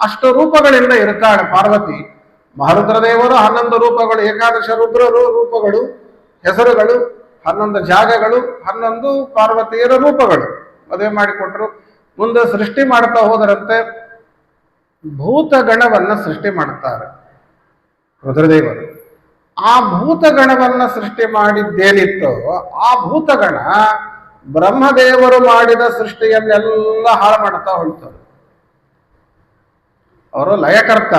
ಅಷ್ಟು ರೂಪಗಳಿಂದ ಇರ್ತಾಳೆ ಪಾರ್ವತಿ. ಮಹಾರುದ್ರ ದೇವರು 11 ರೂಪಗಳು, ಏಕಾದಶ ರುದ್ರರು ರೂಪಗಳು, ಹೆಸರುಗಳು, 11 ಜಾಗಗಳು, 11 ಪಾರ್ವತಿಯರ ರೂಪಗಳು ಮದುವೆ ಮಾಡಿಕೊಟ್ರು. ಮುಂದೆ ಸೃಷ್ಟಿ ಮಾಡ್ತಾ ಹೋದರಂತೆ ಭೂತಗಣವನ್ನ ಸೃಷ್ಟಿ ಮಾಡುತ್ತಾರೆ ರುದ್ರದೇವರು. ಆ ಭೂತಗಣವನ್ನ ಸೃಷ್ಟಿ ಮಾಡಿದ್ದೇನಿತ್ತೋ ಆ ಭೂತಗಣ ಬ್ರಹ್ಮದೇವರು ಮಾಡಿದ ಸೃಷ್ಟಿಯನ್ನೆಲ್ಲ ಹಾಳು ಮಾಡ್ತಾ ಹೋಗ್ತಾರೆ. ಅವರು ಲಯಕರ್ತ,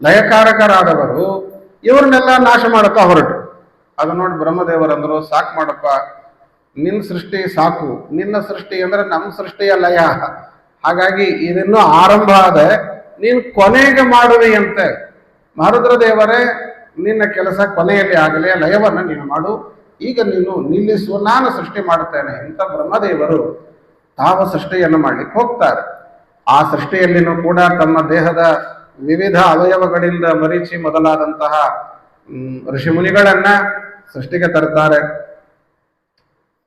ಲಯಕಾರಕರಾದವರು, ಇವ್ರನ್ನೆಲ್ಲ ನಾಶ ಮಾಡುತ್ತಾ ಹೊರಟು. ಅದು ನೋಡಿ ಬ್ರಹ್ಮದೇವರಂದ್ರು, ಸಾಕು ಮಾಡಪ್ಪ, ನಿನ್ನ ಸೃಷ್ಟಿ ಸಾಕು, ನಿನ್ನ ಸೃಷ್ಟಿ ಅಂದ್ರೆ ನಮ್ಮ ಸೃಷ್ಟಿಯ ಲಯ, ಹಾಗಾಗಿ ಇದನ್ನು ಆರಂಭ ಆದ, ನೀನು ಕೊನೆಗೆ ಮಾಡುವೆಯಂತೆ. ಮಹಾರುದ್ರ ದೇವರೇ, ನಿನ್ನ ಕೆಲಸ ಕೊನೆಯಲ್ಲಿ ಆಗಲಿ, ಲಯವನ್ನು ನೀನು ಮಾಡು, ಈಗ ನೀನು ನಿಲ್ಲಿಸು, ನಾನು ಸೃಷ್ಟಿ ಮಾಡುತ್ತೇನೆ ಅಂತ ಬ್ರಹ್ಮದೇವರು ತಾವು ಸೃಷ್ಟಿಯನ್ನು ಮಾಡ್ಲಿಕ್ಕೆ ಹೋಗ್ತಾರೆ. ಆ ಸೃಷ್ಟಿಯಲ್ಲಿನೂ ಕೂಡ ತಮ್ಮ ದೇಹದ ವಿವಿಧ ಅವಯವಗಳಿಂದ ಮರೀಚಿ ಮೊದಲಾದಂತಹ ಋಷಿಮುನಿಗಳನ್ನ ಸೃಷ್ಟಿಗೆ ತರ್ತಾರೆ.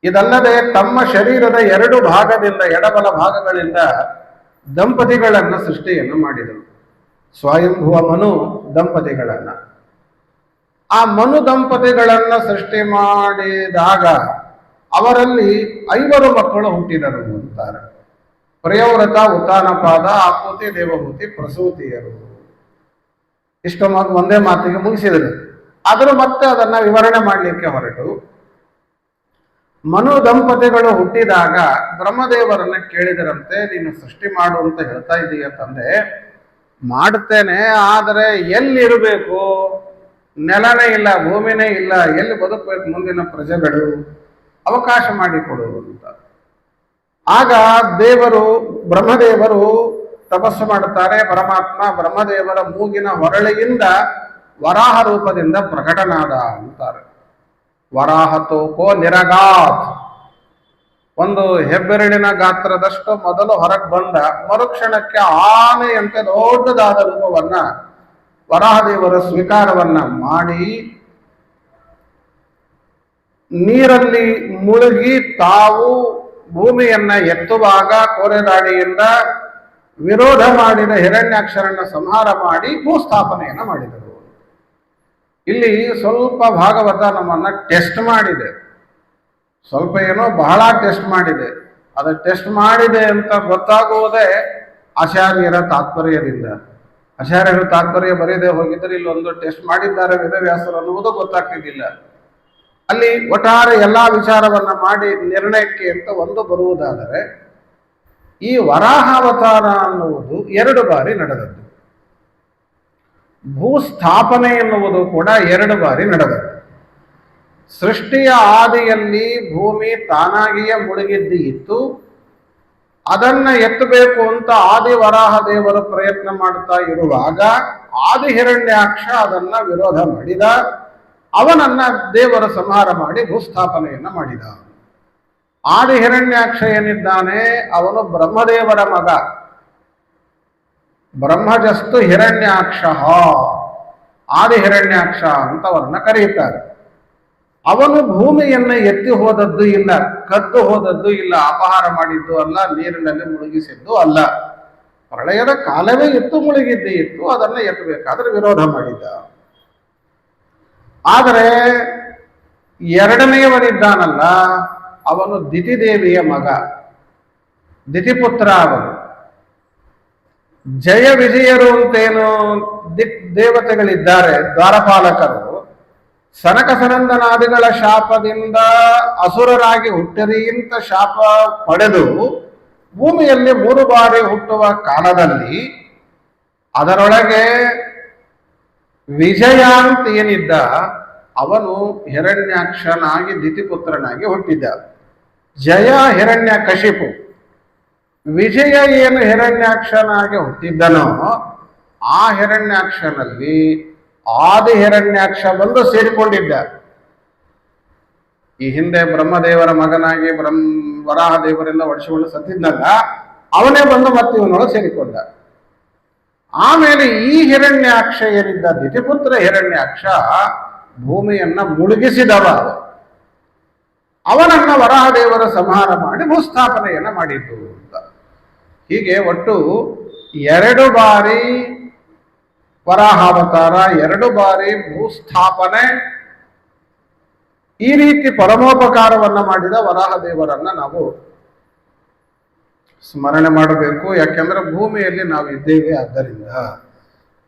ಇದಲ್ಲದೆ ತಮ್ಮ ಶರೀರದ 2 ಭಾಗದಿಂದ, ಎಡಬಲ ಭಾಗಗಳಿಂದ ದಂಪತಿಗಳನ್ನ ಸೃಷ್ಟಿಯನ್ನು ಮಾಡಿದರು. ಸ್ವಯಂಭುವ ಮನು ದಂಪತಿಗಳನ್ನ. ಆ ಮನು ದಂಪತಿಗಳನ್ನ ಸೃಷ್ಟಿ ಮಾಡಿದಾಗ ಅವರಲ್ಲಿ 5 ಮಕ್ಕಳು ಹುಟ್ಟಿದರು ಅಂತಾರೆ. ಪ್ರಿಯವ್ರತ, ಉತ್ತಾನಪಾದ, ಆಕೂತಿ, ದೇವಹೂತಿ, ಪ್ರಸೂತಿಯರು. ಇಷ್ಟು ಒಂದೇ ಮಾತಿಗೆ ಮುಗಿಸಿದರು. ಆದರೂ ಮತ್ತೆ ಅದನ್ನ ವಿವರಣೆ ಮಾಡಲಿಕ್ಕೆ ಹೊರಟು. ಮನು ದಂಪತಿಗಳು ಹುಟ್ಟಿದಾಗ ಬ್ರಹ್ಮದೇವರನ್ನ ಕೇಳಿದರಂತೆ, ನೀನು ಸೃಷ್ಟಿ ಮಾಡು ಅಂತ ಹೇಳ್ತಾ ಇದೀಯ ತಂದೆ, ಮಾಡುತ್ತೇನೆ, ಆದರೆ ಎಲ್ಲಿರಬೇಕು? ನೆಲನೇ ಇಲ್ಲ, ಭೂಮಿನೇ ಇಲ್ಲ, ಎಲ್ಲಿ ಬದುಕಬೇಕು ಮುಂದಿನ ಪ್ರಜೆಗಳು? ಅವಕಾಶ ಮಾಡಿಕೊಡು ಅಂತ. ಆಗ ಬ್ರಹ್ಮದೇವರು ತಪಸ್ಸು ಮಾಡುತ್ತಾರೆ. ಪರಮಾತ್ಮ ಬ್ರಹ್ಮದೇವರ ಮೂಗಿನ ಹೊರಳೆಯಿಂದ ವರಾಹ ರೂಪದಿಂದ ಪ್ರಕಟನಾದ ಅಂತಾರೆ. ವರಾಹತೋಕೋ ನಿರಗಾತ್, ಒಂದು ಹೆಬ್ಬೆರಳಿನ ಗಾತ್ರದಷ್ಟು ಮೊದಲು ಹೊರಗೆ ಬಂದ, ಮರುಕ್ಷಣಕ್ಕೆ ಆನೆಯಂತೆ ದೊಡ್ಡದಾದ ರೂಪವನ್ನ ವರಾಹದೇವರ ಸ್ವೀಕಾರವನ್ನ ಮಾಡಿ ನೀರಲ್ಲಿ ಮುಳುಗಿ ತಾವು ಭೂಮಿಯನ್ನ ಎತ್ತುವಾಗ ಕೋರೆದಾಡಿಯಿಂದ ವಿರೋಧ ಮಾಡಿದ ಹಿರಣ್ಯಾಕ್ಷರನ್ನ ಸಂಹಾರ ಮಾಡಿ ಭೂಸ್ಥಾಪನೆಯನ್ನ ಮಾಡಿದರು. ಇಲ್ಲಿ ಸ್ವಲ್ಪ ಭಾಗವತ ನಮ್ಮನ್ನ ಟೆಸ್ಟ್ ಮಾಡಿದೆ, ಸ್ವಲ್ಪ ಏನೋ ಬಹಳ ಟೆಸ್ಟ್ ಮಾಡಿದೆ. ಅದು ಟೆಸ್ಟ್ ಮಾಡಿದೆ ಅಂತ ಗೊತ್ತಾಗುವುದೇ ಆಚಾರ್ಯರ ತಾತ್ಪರ್ಯದಿಂದ. ಆಚಾರ್ಯರ ತಾತ್ಪರ್ಯ ಬರೀದೆ ಹೋಗಿದ್ರೆ ಇಲ್ಲೊಂದು ಟೆಸ್ಟ್ ಮಾಡಿದ್ದಾರೆ ವೇದವ್ಯಾಸರು ಅನ್ನುವುದು ಗೊತ್ತಾಗ್ತಿದ್ದಿಲ್ಲ. ಅಲ್ಲಿ ಒಟ್ಟಾರೆ ಎಲ್ಲಾ ವಿಚಾರವನ್ನ ಮಾಡಿ ನಿರ್ಣಯಕ್ಕೆ ಅಂತ ಒಂದು ಬರುವುದಾದರೆ, ಈ ವರಾಹಾವತಾರ ಅನ್ನುವುದು 2 ಬಾರಿ ನಡೆದದ್ದು. ಭೂಸ್ಥಾಪನೆ ಎನ್ನುವುದು ಕೂಡ 2 ಬಾರಿ ನಡೆದದ್ದು. ಸೃಷ್ಟಿಯ ಆದಿಯಲ್ಲಿ ಭೂಮಿ ತಾನಾಗಿಯೇ ಮುಳುಗಿದ್ದು ಇತ್ತು. ಅದನ್ನ ಎತ್ತಬೇಕು ಅಂತ ಆದಿ ವರಾಹ ದೇವರು ಪ್ರಯತ್ನ ಮಾಡ್ತಾ ಇರುವಾಗ ಆದಿ ಹಿರಣ್ಯಾಕ್ಷ ಅದನ್ನ ವಿರೋಧ ಮಾಡಿದ. ಅವನನ್ನ ದೇವರ ಸಂಹಾರ ಮಾಡಿ ಭೂಸ್ಥಾಪನೆಯನ್ನ ಮಾಡಿದ. ಆದಿ ಹಿರಣ್ಯಾಕ್ಷ ಏನಿದ್ದಾನೆ ಅವನು ಬ್ರಹ್ಮದೇವರ ಮಗ. ಬ್ರಹ್ಮಜಸ್ತು ಹಿರಣ್ಯಾಕ್ಷ, ಆದಿ ಹಿರಣ್ಯಾಕ್ಷ ಅಂತವನ್ನ ಕರೆಯುತ್ತಾರೆ. ಅವನು ಭೂಮಿಯನ್ನ ಎತ್ತಿ ಹೋದದ್ದು ಇಲ್ಲ, ಕದ್ದು ಹೋದದ್ದು ಇಲ್ಲ, ಅಪಹಾರ ಮಾಡಿದ್ದು ಅಲ್ಲ, ನೀರಿನಲ್ಲಿ ಮುಳುಗಿಸಿದ್ದು ಅಲ್ಲ. ಪ್ರಳಯದ ಕಾಲವೇ ಎತ್ತು ಮುಳುಗಿದ್ದು ಇತ್ತು, ಅದನ್ನ ಎತ್ತಬೇಕಾದ್ರೆ ವಿರೋಧ ಮಾಡಿದ್ದ. ಆದರೆ 2ನೇಯವನಿದ್ದಾನಲ್ಲ, ಅವನು ದಿತಿದೇವಿಯ ಮಗ, ದಿತಿಪುತ್ರ. ಅವನು ಜಯ ವಿಜಯರು ಅಂತೇನು ದೇವತೆಗಳಿದ್ದಾರೆ, ದ್ವಾರಪಾಲಕರು. ಸನಕ ಸನಂದನಾದಿಗಳ ಶಾಪದಿಂದ ಅಸುರರಾಗಿ ಹುಟ್ಟಿರಿ ಅಂತ ಶಾಪ ಪಡೆದು ಭೂಮಿಯಲ್ಲಿ 3 ಬಾರಿ ಹುಟ್ಟುವ ಕಾಲದಲ್ಲಿ ಅದರೊಳಗೆ ವಿಜಯ ಅಂತ ಏನಿದ್ದ ಅವನು ಹಿರಣ್ಯಾಕ್ಷನಾಗಿ ದಿತಿಪುತ್ರನಾಗಿ ಹುಟ್ಟಿದ್ದ. ಜಯ ಹಿರಣ್ಯಕಶಿಪು. ವಿಜಯ ಏನು ಹಿರಣ್ಯಾಕ್ಷನಾಗಿ ಹುಟ್ಟಿದ್ದನೋ ಆ ಹಿರಣ್ಯಾಕ್ಷನಲ್ಲಿ ಆದಿ ಹಿರಣ್ಯಾಕ್ಷ ಬಂದು ಸೇರಿಕೊಂಡಿದ್ದ. ಈ ಹಿಂದೆ ಬ್ರಹ್ಮದೇವರ ಮಗನಾಗಿ ವರಾಹ ದೇವರಿಂದ ಒಡಿಸಿಕೊಂಡು ಸತ್ತಿದ್ದಾಗ ಅವನೇ ಬಂದು ಮತ್ತೆ ಇವನೊಳಗೆ ಸೇರಿಕೊಂಡ. ಆಮೇಲೆ ಈ ಹಿರಣ್ಯಾಕ್ಷ ಏನಿದ್ದ ದಿತಿಪುತ್ರ ಹಿರಣ್ಯಾಕ್ಷ ಭೂಮಿಯನ್ನ ಮುಳುಗಿಸಿದವ. ಅವನನ್ನ ವರಾಹದೇವರ ಸಂಹಾರ ಮಾಡಿ ಭೂಸ್ಥಾಪನೆಯನ್ನ ಮಾಡಿದ್ದು ಅಂತ. ಹೀಗೆ ಒಟ್ಟು 2 ಬಾರಿ ವರಾಹಾವತಾರ, 2 ಬಾರಿ ಭೂಸ್ಥಾಪನೆ, ಈ ರೀತಿ ಪರಮೋಪಕಾರವನ್ನ ಮಾಡಿದ ವರಾಹದೇವರನ್ನ ನಾವು ಸ್ಮರಣೆ ಮಾಡಬೇಕು. ಯಾಕೆಂದ್ರೆ ಭೂಮಿಯಲ್ಲಿ ನಾವು ಇದ್ದೇವೆ. ಆದ್ದರಿಂದ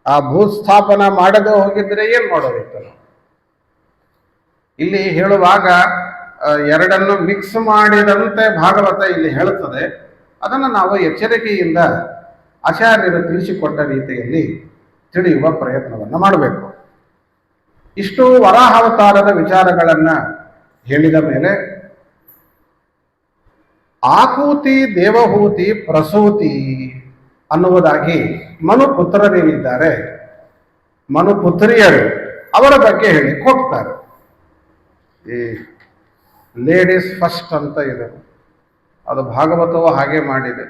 ಆ ಭೂಸ್ಥಾಪನ ಮಾಡದೆ ಹೋಗಿದ್ರೆ ಏನ್ ಮಾಡೋದಿತ್ತು ನಾವು? ಇಲ್ಲಿ ಹೇಳುವಾಗ ಎರಡನ್ನು ಮಿಕ್ಸ್ ಮಾಡಿದಂತೆ ಭಾಗವತ ಇಲ್ಲಿ ಹೇಳುತ್ತದೆ. ಅದನ್ನು ನಾವು ಎಚ್ಚರಿಕೆಯಿಂದ ಆಚಾರ್ಯರು ತಿಳಿಸಿಕೊಟ್ಟ ರೀತಿಯಲ್ಲಿ ತಿಳಿಯುವ ಪ್ರಯತ್ನವನ್ನು ಮಾಡಬೇಕು. ಇಷ್ಟು ವರಾಹಾವತಾರದ ವಿಚಾರಗಳನ್ನ ಹೇಳಿದ ಮೇಲೆ ಆಕೂತಿ, ದೇವಹೂತಿ, ಪ್ರಸೂತಿ ಅನ್ನುವುದಾಗಿ ಮನುಪುತ್ರರೇನಿದ್ದಾರೆ, ಮನುಪುತ್ರಿಯರು, ಅವರ ಬಗ್ಗೆ ಹೇಳಿ ಹೋಗ್ತಾರೆ. ಈ ಲೇಡೀಸ್ ಫಸ್ಟ್ ಅಂತ ಇದೆ, ಅದು ಭಾಗವತವು ಹಾಗೆ ಮಾಡಿದೆ.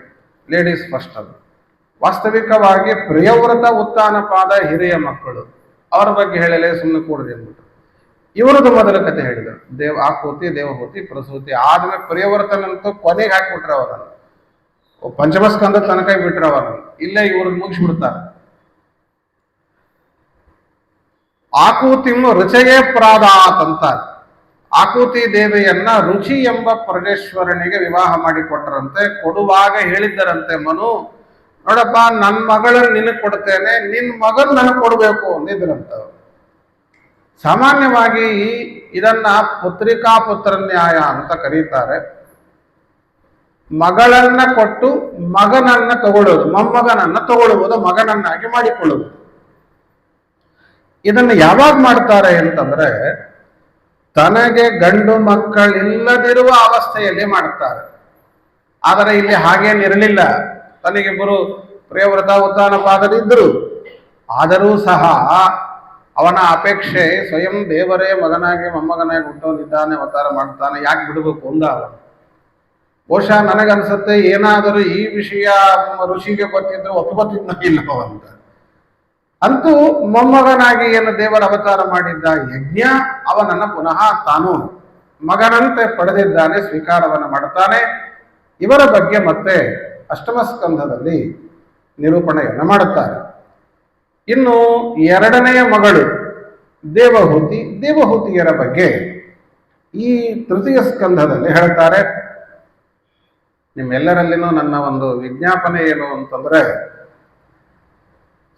ಲೇಡೀಸ್ ಫಸ್ಟ್ ಅದು ವಾಸ್ತವಿಕವಾಗಿ ಪ್ರಿಯವ್ರತ, ಉತ್ತಾನಪಾದ, ಹಿರಿಯ ಮಕ್ಕಳು, ಅವರ ಬಗ್ಗೆ ಹೇಳಲೇ ಸುಮ್ಮನೆ ಕೂಡದೆ ಅಂದ್ಬಿಟ್ಟು ಇವರದ್ದು ಮೊದಲ ಕತೆ ಹೇಳಿದರು. ಆಕೂತಿ, ದೇವಹೂತಿ, ಪ್ರಸೂತಿ ಆದ್ಮೇಲೆ ಪ್ರಿಯವ್ರತನಂತೂ ಕೊನೆಗೆ ಹಾಕಿಬಿಟ್ರೆ ಅವರನ್ನು, ಪಂಚಮಸ್ಕಂದ ತನಕ ಬಿಟ್ರೆ ಅವರನ್ನು, ಇಲ್ಲೇ ಇವ್ರನ್ನ ಮುಗಿಸ್ಬಿಡ್ತಾರೆ. ಆಕೂತಿಂ ರುಚಯೇ ಪ್ರಾದಾತ್ ಅಂತಾರೆ. ಆಕೂತಿ ದೇವಿಯನ್ನ ರುಚಿ ಎಂಬ ಪರಮೇಶ್ವರನಿಗೆ ವಿವಾಹ ಮಾಡಿಕೊಟ್ಟರಂತೆ. ಕೊಡುವಾಗ ಹೇಳಿದ್ದರಂತೆ ಮನು, ನೋಡಪ್ಪ, ನನ್ನ ಮಗಳನ್ನ ನಿನಗೆ ಕೊಡ್ತೇನೆ, ನಿನ್ ಮಗನ್ ನನಗೆ ಕೊಡ್ಬೇಕು ಅಂದಿದ್ರಂತ. ಸಾಮಾನ್ಯವಾಗಿ ಇದನ್ನ ಪುತ್ರಿಕಾ ಪುತ್ರ ನ್ಯಾಯ ಅಂತ ಕರೀತಾರೆ. ಮಗಳನ್ನ ಕೊಟ್ಟು ಮಗನನ್ನ ತಗೊಳ್ಳುವುದು, ಮೊಮ್ಮಗನನ್ನ ತಗೊಳ್ಳುವುದು, ಮಗನನ್ನಾಗಿ ಮಾಡಿಕೊಳ್ಳುವುದು. ಇದನ್ನು ಯಾವಾಗ ಮಾಡ್ತಾರೆ ಅಂತಂದ್ರೆ ತನಗೆ ಗಂಡು ಮಕ್ಕಳಿಲ್ಲದಿರುವ ಅವಸ್ಥೆಯಲ್ಲಿ ಮಾಡ್ತಾರೆ. ಆದರೆ ಇಲ್ಲಿ ಹಾಗೇನಿರಲಿಲ್ಲ. ತನಗಿಬ್ಬರು ಪ್ರಿಯವ್ರತ, ಉತ್ತಾನಪಾದರಿದ್ದರು. ಆದರೂ ಸಹ ಅವನ ಅಪೇಕ್ಷೆ ಸ್ವಯಂ ದೇವರೇ ಮಗನಾಗಿ ಮೊಮ್ಮಗನಾಗಿ ಹುಟ್ಟೋನಿದ್ದಾನೆ, ಅವತಾರ ಮಾಡ್ತಾನೆ, ಯಾಕೆ ಬಿಡಬೇಕು ಅಂದ ಅವನು. ಬಹುಶಃ ನನಗನ್ಸುತ್ತೆ ಏನಾದರೂ ಈ ವಿಷಯ ಋಷಿಗೆ ಗೊತ್ತಿದ್ರು ಒಪ್ಕೋತಿದ್ನ ಇಲ್ಲವೋ ಅಂತ. ಅಂತೂ ಮೊಮ್ಮಗನಾಗಿ ಏನು ದೇವರ ಅವತಾರ ಮಾಡಿದ್ದ ಯಜ್ಞ, ಅವನನ್ನ ಪುನಃ ತಾನು ಮಗನಂತೆ ಪಡೆದಿದ್ದಾನೆ, ಸ್ವೀಕಾರವನ್ನು ಮಾಡ್ತಾನೆ. ಇವರ ಬಗ್ಗೆ ಮತ್ತೆ ಅಷ್ಟಮ ಸ್ಕಂಧದಲ್ಲಿ ನಿರೂಪಣೆಯನ್ನು ಮಾಡುತ್ತಾರೆ. ಇನ್ನು 2ನೆಯ ಮಗಳು ದೇವಹೂತಿ, ದೇವಹೂತಿಯರ ಬಗ್ಗೆ ಈ ತೃತೀಯ ಸ್ಕಂಧದಲ್ಲಿ ಹೇಳ್ತಾರೆ. ನಿಮ್ಮೆಲ್ಲರಲ್ಲಿನೂ ನನ್ನ ಒಂದು ವಿಜ್ಞಾಪನೆ ಏನು ಅಂತಂದ್ರೆ,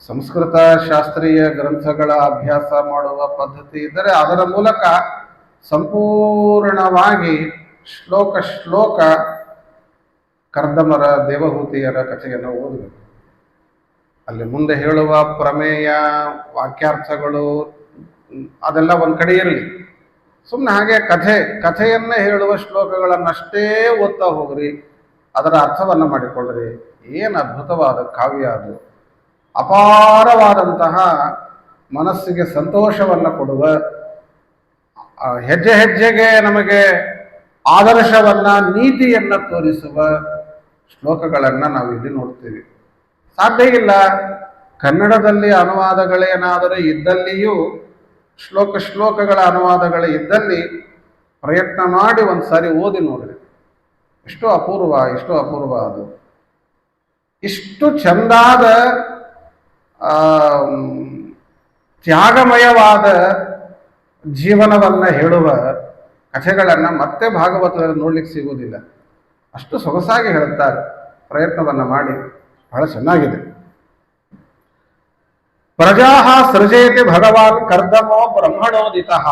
ಸಂಸ್ಕೃತ ಶಾಸ್ತ್ರೀಯ ಗ್ರಂಥಗಳ ಅಭ್ಯಾಸ ಮಾಡುವ ಪದ್ಧತಿ ಇದ್ದರೆ ಅದರ ಮೂಲಕ ಸಂಪೂರ್ಣವಾಗಿ ಶ್ಲೋಕ ಕರ್ದಮರ, ದೇವಹೂತಿಯರ ಕಥೆಯನ್ನು ಓದಬೇಕು. ಅಲ್ಲಿ ಮುಂದೆ ಹೇಳುವ ಪ್ರಮೇಯ, ವಾಕ್ಯಾರ್ಥಗಳು ಅದೆಲ್ಲ ಒಂದು ಕಡೆ ಇರಲಿ. ಸುಮ್ಮನೆ ಹಾಗೆ ಕಥೆಯನ್ನೇ ಹೇಳುವ ಶ್ಲೋಕಗಳನ್ನಷ್ಟೇ ಓದ್ತಾ ಹೋಗ್ರಿ, ಅದರ ಅರ್ಥವನ್ನು ಮಾಡಿಕೊಳ್ಳ್ರಿ. ಏನು ಅದ್ಭುತವಾದ ಕಾವ್ಯ ಅದು! ಅಪಾರವಾದಂತಹ ಮನಸ್ಸಿಗೆ ಸಂತೋಷವನ್ನು ಕೊಡುವ, ಹೆಜ್ಜೆ ಹೆಜ್ಜೆಗೆ ನಮಗೆ ಆದರ್ಶವನ್ನ, ನೀತಿಯನ್ನ ತೋರಿಸುವ ಶ್ಲೋಕಗಳನ್ನು ನಾವು ಇಲ್ಲಿ ನೋಡ್ತೀವಿ. ಸಾಧ್ಯ ಇಲ್ಲ ಕನ್ನಡದಲ್ಲಿ ಅನುವಾದಗಳೇನಾದರೂ ಇದ್ದಲ್ಲಿಯೂ, ಶ್ಲೋಕಗಳ ಅನುವಾದಗಳೇ ಇದ್ದಲ್ಲಿ ಪ್ರಯತ್ನ ಮಾಡಿ ಒಂದ್ಸಾರಿ ಓದಿ ನೋಡ್ರಿ. ಎಷ್ಟು ಅಪೂರ್ವ ಅದು. ಇಷ್ಟು ಚಂದಾದ ತ್ಯಾಗಮಯವಾದ ಜೀವನವನ್ನ ಹೇಳುವ ಕಥೆಗಳನ್ನ ಮತ್ತೆ ಭಾಗವತದಲ್ಲಿ ನೋಡ್ಲಿಕ್ಕೆ ಸಿಗುವುದಿಲ್ಲ. ಅಷ್ಟು ಸೊಗಸಾಗಿ ಹೇಳುತ್ತಾರೆ. ಪ್ರಯತ್ನವನ್ನ ಮಾಡಿ, ಬಹಳ ಚೆನ್ನಾಗಿದೆ. ಪ್ರಜಾ ಸೃಜೇತಿ ಭಗವಾನ್ ಕರ್ದಮೋ ಬ್ರಹ್ಮಣೋದಿತಃ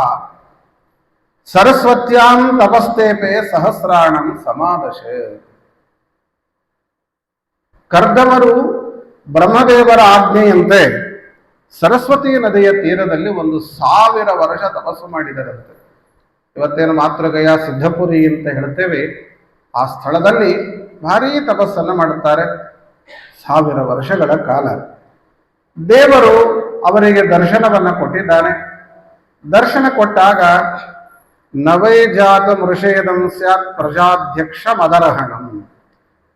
ಸರಸ್ವತ್ಯಾಂ ತಪಸ್ತೇಪೆ ಸಹಸ್ರಾಣಂ ಸಮಾದಶ. ಕರ್ದಮರು ಬ್ರಹ್ಮದೇವರ ಆಜ್ಞೆಯಂತೆ ಸರಸ್ವತಿ ನದಿಯ ತೀರದಲ್ಲಿ 1000 ವರ್ಷ ತಪಸ್ಸು ಮಾಡಿದರಂತೆ. ಇವತ್ತೇನು ಮಾತೃಗಯ ಸಿದ್ಧಪುರಿ ಅಂತ ಹೇಳ್ತೇವೆ, ಆ ಸ್ಥಳದಲ್ಲಿ ಭಾರೀ ತಪಸ್ಸನ್ನು ಮಾಡುತ್ತಾರೆ 1000 ವರ್ಷಗಳ ಕಾಲ. ದೇವರು ಅವರಿಗೆ ದರ್ಶನವನ್ನು ಕೊಟ್ಟಿದ್ದಾನೆ. ದರ್ಶನ ಕೊಟ್ಟಾಗ ನವೈಜಾತ ಮೃಷೇದಂ ಸ್ಯಾತ್ ಪ್ರಜಾಧ್ಯಕ್ಷ ಮದರಹಣಂ.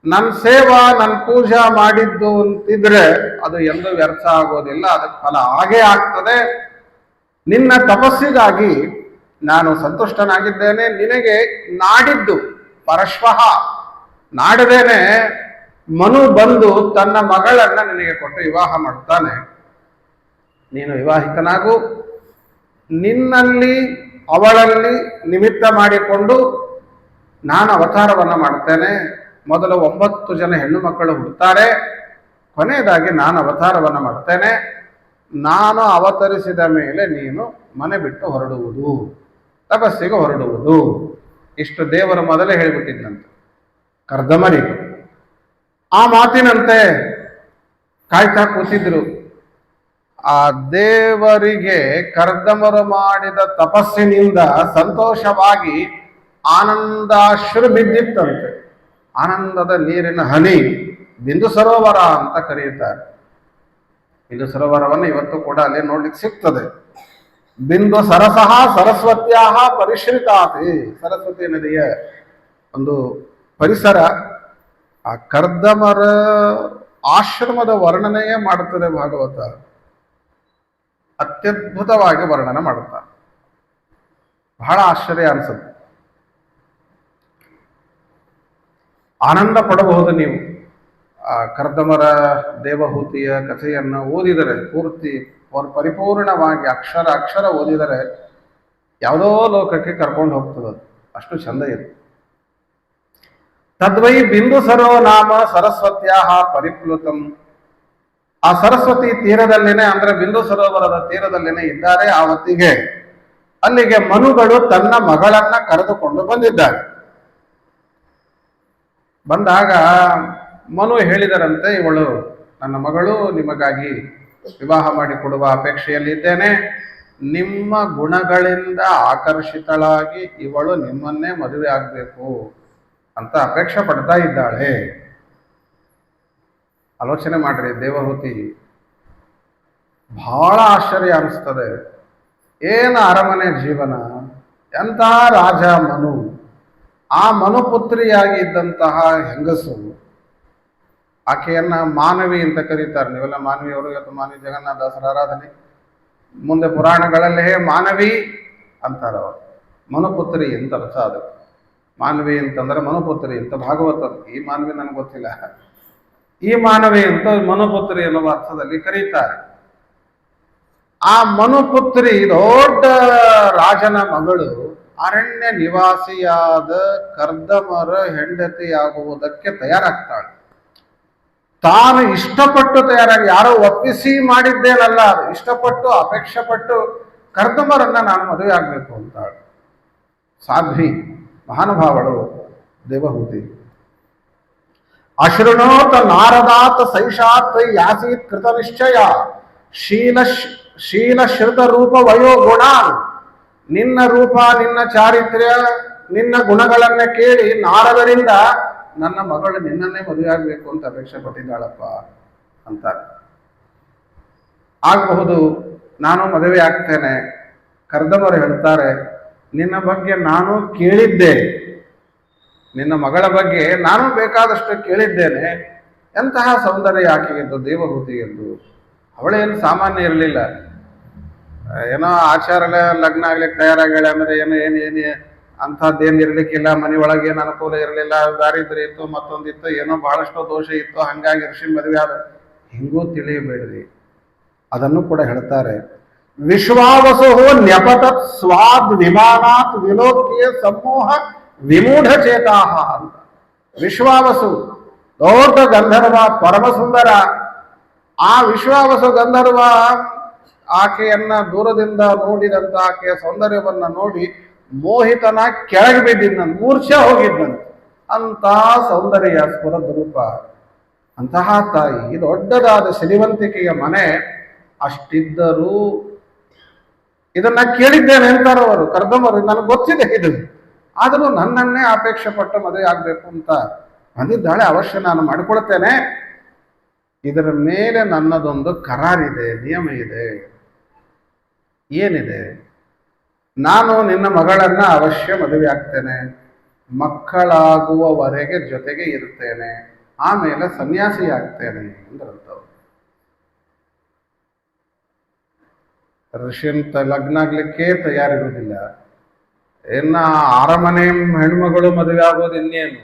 ನನ್ನ ಸೇವಾ, ನನ್ನ ಪೂಜಾ ಮಾಡಿದ್ದು ಅಂತಿದ್ರೆ ಅದು ಎಂದೂ ವ್ಯರ್ಥ ಆಗೋದಿಲ್ಲ, ಅದಕ್ಕೆ ಫಲ ಹಾಗೇ ಆಗ್ತದೆ. ನಿನ್ನ ತಪಸ್ಸಿಗಾಗಿ ನಾನು ಸಂತುಷ್ಟನಾಗಿದ್ದೇನೆ. ನಿನಗೆ ನಾಡಿದ್ದು ಪರಶ್ವಃ ನಾಡದೇನೆ ಮನು ಬಂದು ತನ್ನ ಮಗಳನ್ನ ನಿನಗೆ ಕೊಟ್ಟು ವಿವಾಹ ಮಾಡ್ತಾನೆ. ನೀನು ವಿವಾಹಿತನಾಗು. ನಿನ್ನಲ್ಲಿ ಅವಳಲ್ಲಿ ನಿಮಿತ್ತ ಮಾಡಿಕೊಂಡು ನಾನು ಅವತಾರವನ್ನು ಮಾಡ್ತೇನೆ. ಮೊದಲು 9 ಜನ ಹೆಣ್ಣು ಮಕ್ಕಳು ಹುಡ್ತಾರೆ, ಕೊನೆಯದಾಗಿ ನಾನು ಅವತಾರವನ್ನು ಮಾಡ್ತೇನೆ. ನಾನು ಅವತರಿಸಿದ ಮೇಲೆ ನೀನು ಮನೆ ಬಿಟ್ಟು ಹೊರಡುವುದು, ತಪಸ್ಸಿಗೆ ಹೊರಡುವುದು. ಇಷ್ಟು ದೇವರು ಮೊದಲೇ ಹೇಳಿಬಿಟ್ಟಿದ್ದಂತೆ ಕರ್ದಮರಿಗೆ. ಆ ಮಾತಿನಂತೆ ಕಾಯ್ತಾ ಕೂತಿದ್ರು. ಆ ದೇವರಿಗೆ ಕರ್ದಮರು ಮಾಡಿದ ತಪಸ್ಸಿನಿಂದ ಸಂತೋಷವಾಗಿ ಆನಂದಾಶ್ರು ಬಿದ್ದಿತ್ತಂತೆ. ಆನಂದದ ನೀರಿನ ಹನಿ ಬಿಂದು ಸರೋವರ ಅಂತ ಕರೆಯುತ್ತಾರೆ. ಬಿಂದು ಸರೋವರವನ್ನು ಇವತ್ತು ಕೂಡ ಅಲ್ಲಿ ನೋಡ್ಲಿಕ್ಕೆ ಸಿಗ್ತದೆ. ಬಿಂದು ಸರಸಃ ಸರಸ್ವತ್ಯಾಹ ಪರಿಶ್ರಿತಾತಿ, ಸರಸ್ವತಿ ನದಿಯ ಒಂದು ಪರಿಸರ. ಆ ಕರ್ದಮರ ಆಶ್ರಮದ ವರ್ಣನೆಯೇ ಮಾಡುತ್ತದೆ ಭಾಗವತ. ಅತ್ಯದ್ಭುತವಾಗಿ ವರ್ಣನೆ ಮಾಡುತ್ತಾರೆ. ಬಹಳ ಆಶ್ಚರ್ಯ ಅನಿಸುತ್ತೆ. ಆನಂದ ಪಡಬಹುದು ನೀವು ಆ ಕರ್ದಮರ ದೇವಹೂತಿಯ ಕಥೆಯನ್ನು ಓದಿದರೆ, ಪೂರ್ತಿ ಪರಿಪೂರ್ಣವಾಗಿ ಅಕ್ಷರ ಅಕ್ಷರ ಓದಿದರೆ ಯಾವುದೋ ಲೋಕಕ್ಕೆ ಕರ್ಕೊಂಡು ಹೋಗ್ತದೆ. ಅಷ್ಟು ಚಂದ ಇದೆ. ತದ್ವೈ ಬಿಂದು ಸರೋ ನಾಮ ಸರಸ್ವತ್ಯಾಹ ಪರಿಪ್ಲುತಂ. ಆ ಸರಸ್ವತಿ ತೀರದಲ್ಲೇನೆ, ಅಂದ್ರೆ ಬಿಂದು ಸರೋವರದ ತೀರದಲ್ಲೇನೆ ಇದ್ದಾರೆ. ಆ ಹೊತ್ತಿಗೆ ಅಲ್ಲಿಗೆ ಮನುಗಳು ತನ್ನ ಮಗಳನ್ನ ಕರೆದುಕೊಂಡು ಬಂದಿದ್ದಾರೆ. ಬಂದಾಗ ಮನು ಹೇಳಿದರಂತೆ, ಇವಳು ನನ್ನ ಮಗಳು, ನಿಮಗಾಗಿ ವಿವಾಹ ಮಾಡಿಕೊಡುವ ಅಪೇಕ್ಷೆಯಲ್ಲಿದ್ದೇನೆ. ನಿಮ್ಮ ಗುಣಗಳಿಂದ ಆಕರ್ಷಿತಳಾಗಿ ಇವಳು ನಿಮ್ಮನ್ನೇ ಮದುವೆ ಆಗಬೇಕು ಅಂತ ಅಪೇಕ್ಷೆ ಪಡ್ತಾ ಇದ್ದಾಳೆ. ಆಲೋಚನೆ ಮಾಡ್ರಿ, ದೇವಹೂತಿ ಬಹಳ ಆಶ್ಚರ್ಯ ಅನಿಸ್ತದೆ. ಏನು ಅರಮನೆ ಜೀವನ, ಎಂಥ ರಾಜ ಮನು. ಆ ಮನುಪುತ್ರಿಯಾಗಿ ಇದ್ದಂತಹ ಹೆಂಗಸು, ಆಕೆಯನ್ನ ಮಾನವಿ ಅಂತ ಕರೀತಾರೆ. ನೀವೆಲ್ಲ ಮಾನವಿಯವರು, ಇವತ್ತು ಮಾನವಿ ಜಗನ್ನಾಥದಾಸರ ಆರಾಧನೆ. ಮುಂದೆ ಪುರಾಣಗಳಲ್ಲೇ ಮಾನವಿ ಅಂತಾರ ಅವರು. ಮನುಪುತ್ರಿ ಅಂತ ಅರ್ಥ. ಅದು ಮಾನವಿ ಅಂತಂದ್ರೆ ಮನುಪುತ್ರಿ ಅಂತ ಭಾಗವತ. ಈ ಮಾನವಿ ನನಗೆ ಗೊತ್ತಿಲ್ಲ. ಈ ಮಾನವಿ ಅಂತ ಮನುಪುತ್ರಿ ಎನ್ನುವ ಅರ್ಥದಲ್ಲಿ ಕರೀತಾರೆ. ಆ ಮನುಪುತ್ರಿ ದೊಡ್ಡ ರಾಜನ ಮಗಳು ಅರಣ್ಯ ನಿವಾಸಿಯಾದ ಕರ್ದಮರ ಹೆಂಡತಿಯಾಗುವುದಕ್ಕೆ ತಯಾರಾಗ್ತಾಳೆ. ತಾನು ಇಷ್ಟಪಟ್ಟು ತಯಾರಾಗಿ, ಯಾರೋ ಒಪ್ಪಿಸಿ ಮಾಡಿದ್ದೇನಲ್ಲ, ಅದು ಇಷ್ಟಪಟ್ಟು ಅಪೇಕ್ಷೆ ಪಟ್ಟು ಕರ್ದಮರನ್ನ ನಾನು ಮದುವೆ ಆಗ್ಬೇಕು ಅಂತಾಳು. ಸಾಧ್ವಿ, ಮಹಾನುಭಾವಳು ದೇವಹೂತಿ. ಅಶೃಣೋತ ನಾರದಾತ್ ಸೈಷಾತ್ ಯಾಸೀತ್ ಕೃತ ನಿಶ್ಚಯ ಶೀಲ ಶ್ರುತ ರೂಪ ವಯೋ ಗುಣ. ನಿನ್ನ ರೂಪ, ನಿನ್ನ ಚಾರಿತ್ರ್ಯ, ನಿನ್ನ ಗುಣಗಳನ್ನ ಕೇಳಿ ನಾರದರಿಂದ ನನ್ನ ಮಗಳು ನಿನ್ನನ್ನೇ ಮದುವೆ ಆಗ್ಬೇಕು ಅಂತ ಅಪೇಕ್ಷೆ ಪಟ್ಟಿದ್ದಾಳಪ್ಪ ಅಂತಾರೆ. ಆಗಬಹುದು, ನಾನು ಮದುವೆ ಆಗ್ತೇನೆ. ಕರ್ದಮರು ಹೇಳ್ತಾರೆ, ನಿನ್ನ ಬಗ್ಗೆ ನಾನು ಕೇಳಿದ್ದೆ, ನಿನ್ನ ಮಗಳ ಬಗ್ಗೆ ನಾನು ಬೇಕಾದಷ್ಟು ಕೇಳಿದ್ದೇನೆ. ಎಂತಹ ಸೌಂದರ್ಯ ಆಕೆಗೆದ್ದು, ದೇವಹೂತಿಗೆದ್ದು. ಅವಳೇನು ಸಾಮಾನ್ಯ ಇರಲಿಲ್ಲ. ಏನೋ ಆಚಾರ ಲಗ್ನ ಆಗ್ಲಿಕ್ಕೆ ತಯಾರಾಗ್ಯಾಳೆ ಅಂದ್ರೆ ಏನು ಅಂಥದ್ದೇನು ಇರ್ಲಿಕ್ಕಿಲ್ಲ. ಮನೆ ಒಳಗೆ ಏನು ಅನುಕೂಲ ಇರಲಿಲ್ಲ, ದಾರಿದ್ರ್ಯ ಇತ್ತು, ಮತ್ತೊಂದಿತ್ತು, ಏನೋ ಬಹಳಷ್ಟು ದೋಷ ಇತ್ತು. ಹಾಗಾಗಿ ಋಷಿ ಮದುವೆ ಆದ ಹಿಂಗೂ ತಿಳಿಯಬೇಡ್ರಿ. ಅದನ್ನು ಕೂಡ ಹೇಳ್ತಾರೆ. ವಿಶ್ವಾವಸು ನ್ಯಪತತ್ ಸ್ವಾದ್ ವಿಮಾನಾತ್ ವಿಲೋಕ್ಯ ಸಮೂಹ ವಿಮೂಢ ಚೇತಾಹ ಅಂತ. ವಿಶ್ವಾವಸು ದೊಡ್ಡ ಗಂಧರ್ವ, ಪರಮ ಸುಂದರ. ಆ ವಿಶ್ವಾವಸು ಗಂಧರ್ವ ಆಕೆಯನ್ನ ದೂರದಿಂದ ನೋಡಿದಂತ ಆಕೆಯ ಸೌಂದರ್ಯವನ್ನ ನೋಡಿ ಮೋಹಿತನ ಕೆಳಗೆ ಬಿದ್ದಿದ್ದಂತೆ, ಮೂರ್ಛೆ ಹೋಗಿದ್ದಂತೆ. ಅಂತ ಸೌಂದರ್ಯ ಸ್ಫುರದ ರೂಪ. ಅಂತಹ ತಾಯಿ, ದೊಡ್ಡದಾದ ಶ್ರೀಮಂತಿಕೆಯ ಮನೆ. ಅಷ್ಟಿದ್ದರೂ ಇದನ್ನ ಕೇಳಿದ್ದೇನೆ ಅಂತಾರೆ ಅವರು ಕರ್ದಮರು. ನನಗೆ ಗೊತ್ತಿದೆ ಇದು, ಆದರೂ ನನ್ನನ್ನೇ ಅಪೇಕ್ಷೆ ಪಟ್ಟು ಮದುವೆ ಆಗ್ಬೇಕು ಅಂತ ಬಂದಿದ್ದಾಳೆ. ಅವಶ್ಯ ನಾನು ಮಾಡಿಕೊಳ್ತೇನೆ. ಇದರ ಮೇಲೆ ನನ್ನದೊಂದು ಕರಾರಿದೆ, ನಿಯಮ ಇದೆ. ಏನಿದೆ? ನಾನು ನಿನ್ನ ಮಗಳನ್ನ ಅವಶ್ಯ ಮದುವೆ ಆಗ್ತೇನೆ, ಮಕ್ಕಳಾಗುವವರೆಗೆ ಜೊತೆಗೆ ಇರ್ತೇನೆ, ಆಮೇಲೆ ಸನ್ಯಾಸಿ ಆಗ್ತೇನೆ ಅಂದ್ರಂತವ್ರು. ಋಷಿಯಂತ ಲಗ್ನ ಆಗ್ಲಿಕ್ಕೆ ತಯಾರಿರುವುದಿಲ್ಲ. ಇನ್ನ ಅರಮನೆ ಹೆಣ್ಮಗಳು ಮದುವೆ ಆಗೋದು ಇನ್ನೇನು,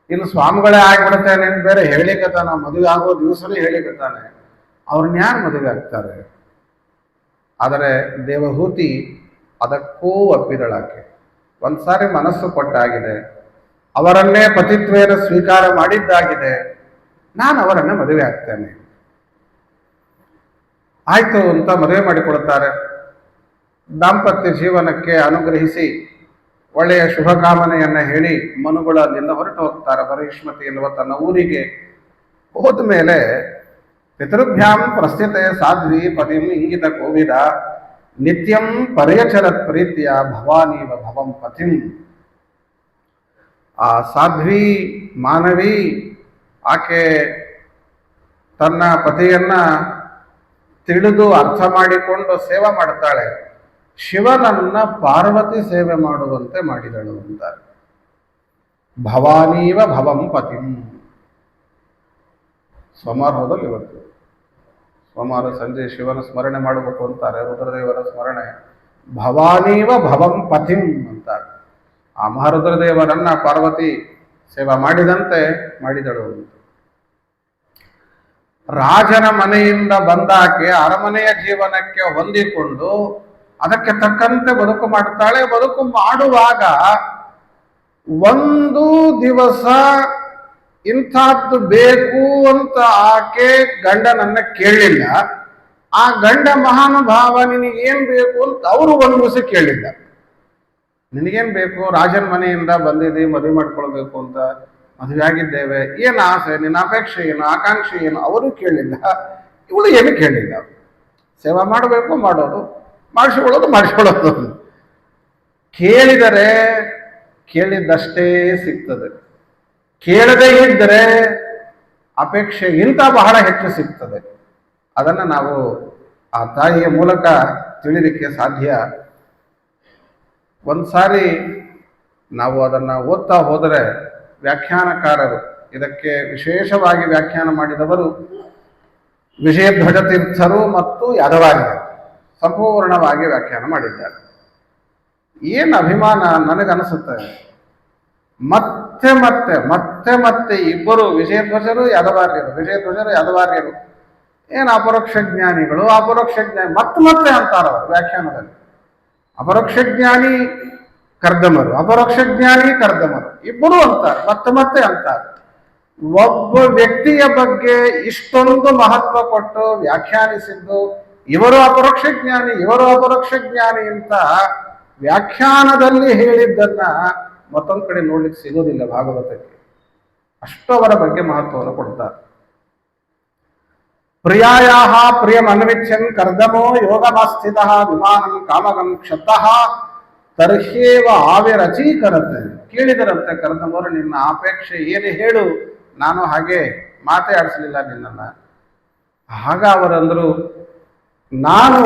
ಇನ್ನು ಸ್ವಾಮಿಗಳೇ ಆಗ್ಬಿಡ್ತೇನೆ ಅಂತ ಬೇರೆ ಹೇಳಿಕತಾನ. ಮದುವೆ ಆಗೋ ದಿವಸನೇ ಹೇಳಿಕತಾನೆ. ಅವ್ರನ್ನ ಯಾರು ಮದುವೆ ಆಗ್ತಾರೆ? ಆದರೆ ದೇವಹೂತಿ ಅದಕ್ಕೂ ಒಪ್ಪಿದಳಾಕೆ. ಒಂದ್ಸಾರಿ ಮನಸ್ಸು ಕೊಟ್ಟಾಗಿದೆ, ಅವರನ್ನೇ ಪತಿತ್ವೇನ ಸ್ವೀಕಾರ ಮಾಡಿದ್ದಾಗಿದೆ, ನಾನು ಅವರನ್ನ ಮದುವೆ ಆಗ್ತೇನೆ. ಆಯ್ತು ಅಂತ ಮದುವೆ ಮಾಡಿಕೊಡುತ್ತಾರೆ. ದಾಂಪತ್ಯ ಜೀವನಕ್ಕೆ ಅನುಗ್ರಹಿಸಿ ಒಳ್ಳೆಯ ಶುಭಕಾಮನೆಯನ್ನ ಹೇಳಿ ಮನುಗಳು ಅಲ್ಲಿಂದ ಹೊರಟು ಹೋಗ್ತಾರೆ ಬರಹಿಷ್ಮತಿ ಎನ್ನುವ ತನ್ನ ಊರಿಗೆ. ಹೋದ ಮೇಲೆ ಪಿತೃಭ್ಯಾಂ ಪ್ರಸ್ಥಿತೆ ಸಾಧ್ವಿ ಪತಿಂ ಇಂಗಿತ ಕೋವಿದ ನಿತ್ಯಂ ಪರ್ಯಚರತ್ ಪ್ರೀತಿಯ ಭವಾನೀವ ಭವಂ ಪತಿಂ. ಆ ಸಾಧ್ವಿ ಮಾನವಿ ಆಕೆ ತನ್ನ ಪತಿಯನ್ನ ತಿಳಿದು ಅರ್ಥ ಮಾಡಿಕೊಂಡು ಸೇವೆ ಮಾಡ್ತಾಳೆ. ಶಿವನನ್ನ ಪಾರ್ವತಿ ಸೇವೆ ಮಾಡುವಂತೆ ಮಾಡಿದಳು ಅಂತ. ಭವಾನೀವ ಭವಂ ಪತಿಂ. ಸೋಮವಾರ ಹೋದಲ್ಲಿ ಇವತ್ತು ಸೋಮವಾರ ಸಂಜೆ ಶಿವನ ಸ್ಮರಣೆ ಮಾಡಬೇಕು ಅಂತಾರೆ, ರುದ್ರದೇವರ ಸ್ಮರಣೆ. ಭವಾನೀವ ಭವಂ ಪತಿಂ ಅಂತಾರೆ. ಆ ಮಹಾರುದ್ರದೇವರನ್ನ ಪಾರ್ವತಿ ಸೇವಾ ಮಾಡಿದಂತೆ ಮಾಡಿದಳು. ರಾಜನ ಮನೆಯಿಂದ ಬಂದಾಕೆ ಅರಮನೆಯ ಜೀವನಕ್ಕೆ ಹೊಂದಿಕೊಂಡು ಅದಕ್ಕೆ ತಕ್ಕಂತೆ ಬದುಕು ಮಾಡ್ತಾಳೆ. ಬದುಕು ಮಾಡುವಾಗ ಒಂದು ದಿವಸ ಇಂಥದ್ದು ಬೇಕು ಅಂತ ಆಕೆ ಗಂಡನನ್ನ ಕೇಳಲಿಲ್ಲ. ಆ ಗಂಡ ಮಹಾನುಭಾವ ನಿನಗೇನ್ ಬೇಕು ಅಂತ ಅವರು ಒಂದು ದಿವಸ ಕೇಳಿಲ್ಲ. ನಿನಗೇನ್ ಬೇಕು? ರಾಜನ ಮನೆಯಿಂದ ಬಂದಿದ್ದೀವಿ, ಮದುವೆ ಮಾಡ್ಕೊಳ್ಬೇಕು ಅಂತ, ಮದುವೆ ಆಗಿದ್ದೇವೆ, ಏನು ಆಸೆ, ನಿನ್ನ ಅಪೇಕ್ಷೆ ಏನು, ಆಕಾಂಕ್ಷೆ ಏನು, ಅವರು ಕೇಳಿಲ್ಲ. ಇವಳು ಏನು ಕೇಳಿಲ್ಲ. ಸೇವಾ ಮಾಡಬೇಕು, ಮಾಡೋದು, ಮಾಡಿಸ್ಕೊಳ್ಳೋದು. ಕೇಳಿದರೆ ಕೇಳಿದ್ದಷ್ಟೇ ಸಿಗ್ತದೆ, ಕೇಳದೇ ಇದ್ದರೆ ಅಪೇಕ್ಷೆಗಿಂತ ಬಹಳ ಹೆಚ್ಚು ಸಿಗ್ತದೆ. ಅದನ್ನು ನಾವು ಆ ತಾಯಿಯ ಮೂಲಕ ತಿಳಿಲಿಕ್ಕೆ ಸಾಧ್ಯ. ಒಂದ್ಸಾರಿ ನಾವು ಅದನ್ನು ಓದ್ತಾ ಹೋದರೆ ವ್ಯಾಖ್ಯಾನಕಾರರು, ಇದಕ್ಕೆ ವಿಶೇಷವಾಗಿ ವ್ಯಾಖ್ಯಾನ ಮಾಡಿದವರು ವಿಜಯಧ್ವಜ ತೀರ್ಥರು ಮತ್ತು ಯಾದವಾರ್ಯರು ಸಂಪೂರ್ಣವಾಗಿ ವ್ಯಾಖ್ಯಾನ ಮಾಡಿದ್ದಾರೆ. ಏನು ಅಭಿಮಾನ ನನಗನಿಸುತ್ತೆ. ಮತ್ತೆ ಮತ್ತೆ ಮತ್ತೆ ಮತ್ತೆ ಇಬ್ಬರು ವಿಜಯಧ್ವಜರು ಯಾದವಾರ್ಯರು ಏನು ಅಪರೋಕ್ಷ ಜ್ಞಾನಿಗಳು, ಅಪರೋಕ್ಷ ಜ್ಞಾನಿ ಮತ್ತೆ ಮತ್ತೆ ಅಂತಾರವರು ವ್ಯಾಖ್ಯಾನದಲ್ಲಿ. ಅಪರೋಕ್ಷ ಜ್ಞಾನಿ ಕರ್ದಮರು, ಅಪರೋಕ್ಷ ಜ್ಞಾನಿ ಕರ್ದಮರು ಇಬ್ಬರು ಅಂತಾರೆ, ಮತ್ತೆ ಮತ್ತೆ ಅಂತಾರೆ. ಒಬ್ಬ ವ್ಯಕ್ತಿಯ ಬಗ್ಗೆ ಇಷ್ಟೊಂದು ಮಹತ್ವ ಕೊಟ್ಟು ವ್ಯಾಖ್ಯಾನಿಸಿದ್ದು ಇವರು ಅಪರೋಕ್ಷ ಜ್ಞಾನಿ, ಇವರು ಅಪರೋಕ್ಷ ಜ್ಞಾನಿ ಅಂತ ವ್ಯಾಖ್ಯಾನದಲ್ಲಿ ಹೇಳಿದ್ದನ್ನ ಮತ್ತೊಂದು ಕಡೆ ನೋಡ್ಲಿಕ್ಕೆ ಸಿಗೋದಿಲ್ಲ ಭಾಗವತಕ್ಕೆ. ಅಷ್ಟು ಅವರ ಬಗ್ಗೆ ಮಹತ್ವವನ್ನು ಕೊಡ್ತಾರೆ. ಪ್ರಿಯಾಯಾಹ ಪ್ರಿಯಂ ಅನ್ವಿಚ್ಛನ್ ಕರ್ದಮೋ ಯೋಗಮಾಸ್ಥಿತ ವಿಮಾನಂ ಕಾಮಗಂ ಕ್ಷತಃ ತರ್ಹೇವ ಆವಿರಚೀಕರತೆ. ಕೇಳಿದರಂತೆ ಕರ್ದಮೋರು, ನಿನ್ನ ಅಪೇಕ್ಷೆ ಏನು ಹೇಳು, ನಾನು ಹಾಗೆ ಮಾತೇ ಆಡಿಸಲಿಲ್ಲ ನಿನ್ನನ್ನ. ಆಗ ಅವರಂದರು, ನಾನು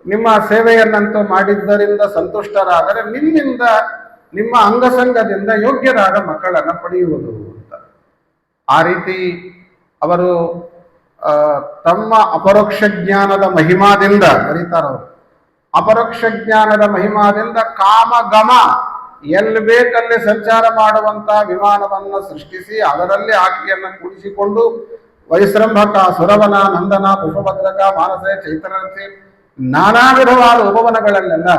ನಿಮ್ಮ ಸೇವೆಯನ್ನಂತೂ ಮಾಡಿದ್ದರಿಂದ ಸಂತುಷ್ಟರಾದರೆ ನಿಮ್ಮಿಂದ, ನಿಮ್ಮ ಅಂಗಸಂಗದಿಂದ ಯೋಗ್ಯರಾದ ಮಕ್ಕಳನ್ನು ಪಡೆಯುವುದು ಅಂತ. ಆ ರೀತಿ ಅವರು ತಮ್ಮ ಅಪರೋಕ್ಷ ಜ್ಞಾನದ ಮಹಿಮಾದಿಂದ ಬರೀತಾರವರು. ಅಪರೋಕ್ಷ ಜ್ಞಾನದ ಮಹಿಮಾದಿಂದ ಕಾಮಗಮ ಎಲ್ಲಿ ಬೇಕಲ್ಲಿ ಸಂಚಾರ ಮಾಡುವಂತ ವಿಮಾನವನ್ನು ಸೃಷ್ಟಿಸಿ ಅದರಲ್ಲಿ ಆಕೆಯನ್ನು ಕೂಡಿಸಿಕೊಂಡು ವೈಶ್ರಂಭಕ, ಸುರವನ, ನಂದನ, ಪುಷ್ಪಭದ್ರಕ, ಮಾನಸೆ, ಚೈತನ್ಯತೆ ನಾನಾ ವಿಧವಾದ ಉಪವನಗಳಲ್ಲೆಲ್ಲ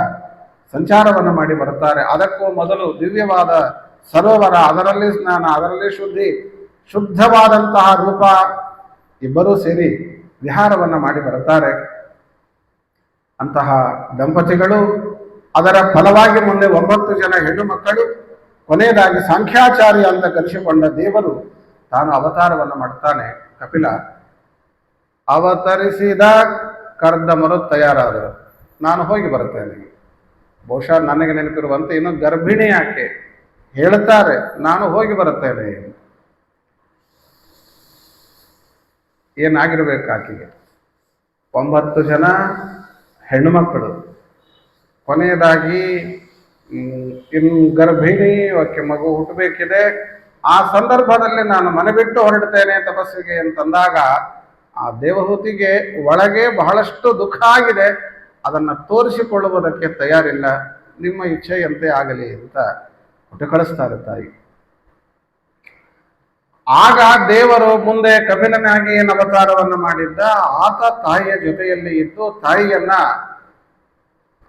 ಸಂಚಾರವನ್ನು ಮಾಡಿ ಬರುತ್ತಾರೆ. ಅದಕ್ಕೂ ಮೊದಲು ದಿವ್ಯವಾದ ಸರೋವರ, ಅದರಲ್ಲಿ ಸ್ನಾನ, ಅದರಲ್ಲಿ ಶುದ್ಧವಾದಂತಹ ರೂಪ, ಇಬ್ಬರೂ ಸೇರಿ ವಿಹಾರವನ್ನು ಮಾಡಿ ಬರುತ್ತಾರೆ. ಅಂತಹ ದಂಪತಿಗಳು, ಅದರ ಫಲವಾಗಿ ಮುಂದೆ 9 ಜನ ಹೆಣ್ಣು ಮಕ್ಕಳು, ಕೊನೆಯದಾಗಿ ಸಾಂಖ್ಯಾಚಾರ್ಯ ಅಂತ ಕರೆಸಿಕೊಂಡ ದೇವರು ತಾನು ಅವತಾರವನ್ನು ಮಾಡ್ತಾನೆ. ಕಪಿಲ ಅವತರಿಸಿದ ಕರ್ದಮರು ತಯಾರಾದರು, ನಾನು ಹೋಗಿ ಬರುತ್ತೇನೆ. ಬಹುಶಃ ನನಗೆ ನೆನಪಿರುವಂತೆ ಇನ್ನು ಗರ್ಭಿಣಿ ಆಕೆ ಹೇಳ್ತಾರೆ, ನಾನು ಹೋಗಿ ಬರುತ್ತೇನೆ. ಏನಾಗಿರ್ಬೇಕು ಆಕೆಗೆ? 9 ಜನ ಹೆಣ್ಣು ಮಕ್ಕಳು, ಕೊನೆಯದಾಗಿ ಇನ್ನು ಗರ್ಭಿಣಿ, ಆಕೆ ಮಗು ಹುಟ್ಟಬೇಕಿದೆ. ಆ ಸಂದರ್ಭದಲ್ಲಿ ನಾನು ಮನೆ ಬಿಟ್ಟು ಹೊರಡ್ತೇನೆ ತಪಸ್ಸಿಗೆ ಅಂತಂದಾಗ ಆ ದೇವಹೂತಿಗೆ ಒಳಗೆ ಬಹಳಷ್ಟು ದುಃಖ ಆಗಿದೆ. ಅದನ್ನು ತೋರಿಸಿಕೊಳ್ಳುವುದಕ್ಕೆ ತಯಾರಿಲ್ಲ. ನಿಮ್ಮ ಇಚ್ಛೆಯಂತೆ ಆಗಲಿ ಅಂತ ಕೊಟ್ಟು ಕಳಿಸ್ತಾರೆ ತಾಯಿ. ಆಗ ದೇವರು ಮುಂದೆ ಕಪಿಲನಾಗಿ ಏನು ಅವತಾರವನ್ನು ಮಾಡಿದ್ದ, ಆತ ತಾಯಿಯ ಜೊತೆಯಲ್ಲಿ ಇದ್ದು ತಾಯಿಯನ್ನ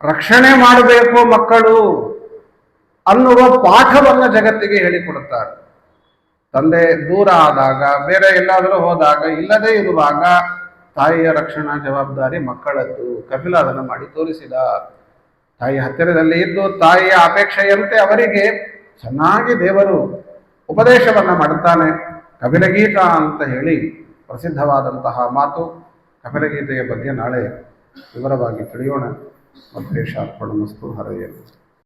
ರಕ್ಷಣೆ ಮಾಡಬೇಕು ಮಕ್ಕಳು ಅನ್ನುವ ಪಾಠವನ್ನ ಜಗತ್ತಿಗೆ ಹೇಳಿಕೊಡುತ್ತಾರೆ. ತಂದೆ ದೂರ ಆದಾಗ, ಬೇರೆ ಎಲ್ಲಾದರೂ ಹೋದಾಗ, ಇಲ್ಲದೇ ಇರುವಾಗ ತಾಯಿಯ ರಕ್ಷಣಾ ಜವಾಬ್ದಾರಿ ಮಕ್ಕಳದ್ದು. ಕಪಿಲ ಅದನ್ನು ಮಾಡಿ ತೋರಿಸಿದ. ತಾಯಿ ಹತ್ತಿರದಲ್ಲಿ ಇದ್ದು ತಾಯಿಯ ಅಪೇಕ್ಷೆಯಂತೆ ಅವರಿಗೆ ಚೆನ್ನಾಗಿ ದೇವರು ಉಪದೇಶವನ್ನ ಮಾಡುತ್ತಾನೆ. ಕಪಿಲಗೀತ ಅಂತ ಹೇಳಿ ಪ್ರಸಿದ್ಧವಾದಂತಹ ಮಾತು. ಕಪಿಲಗೀತೆಯ ಬಗ್ಗೆ ನಾಳೆ ವಿವರವಾಗಿ ತಿಳಿಯೋಣ. ಮಧ್ವೇಷಾರ್ಪಣಮಸ್ತು. ಹರೆಯೇ.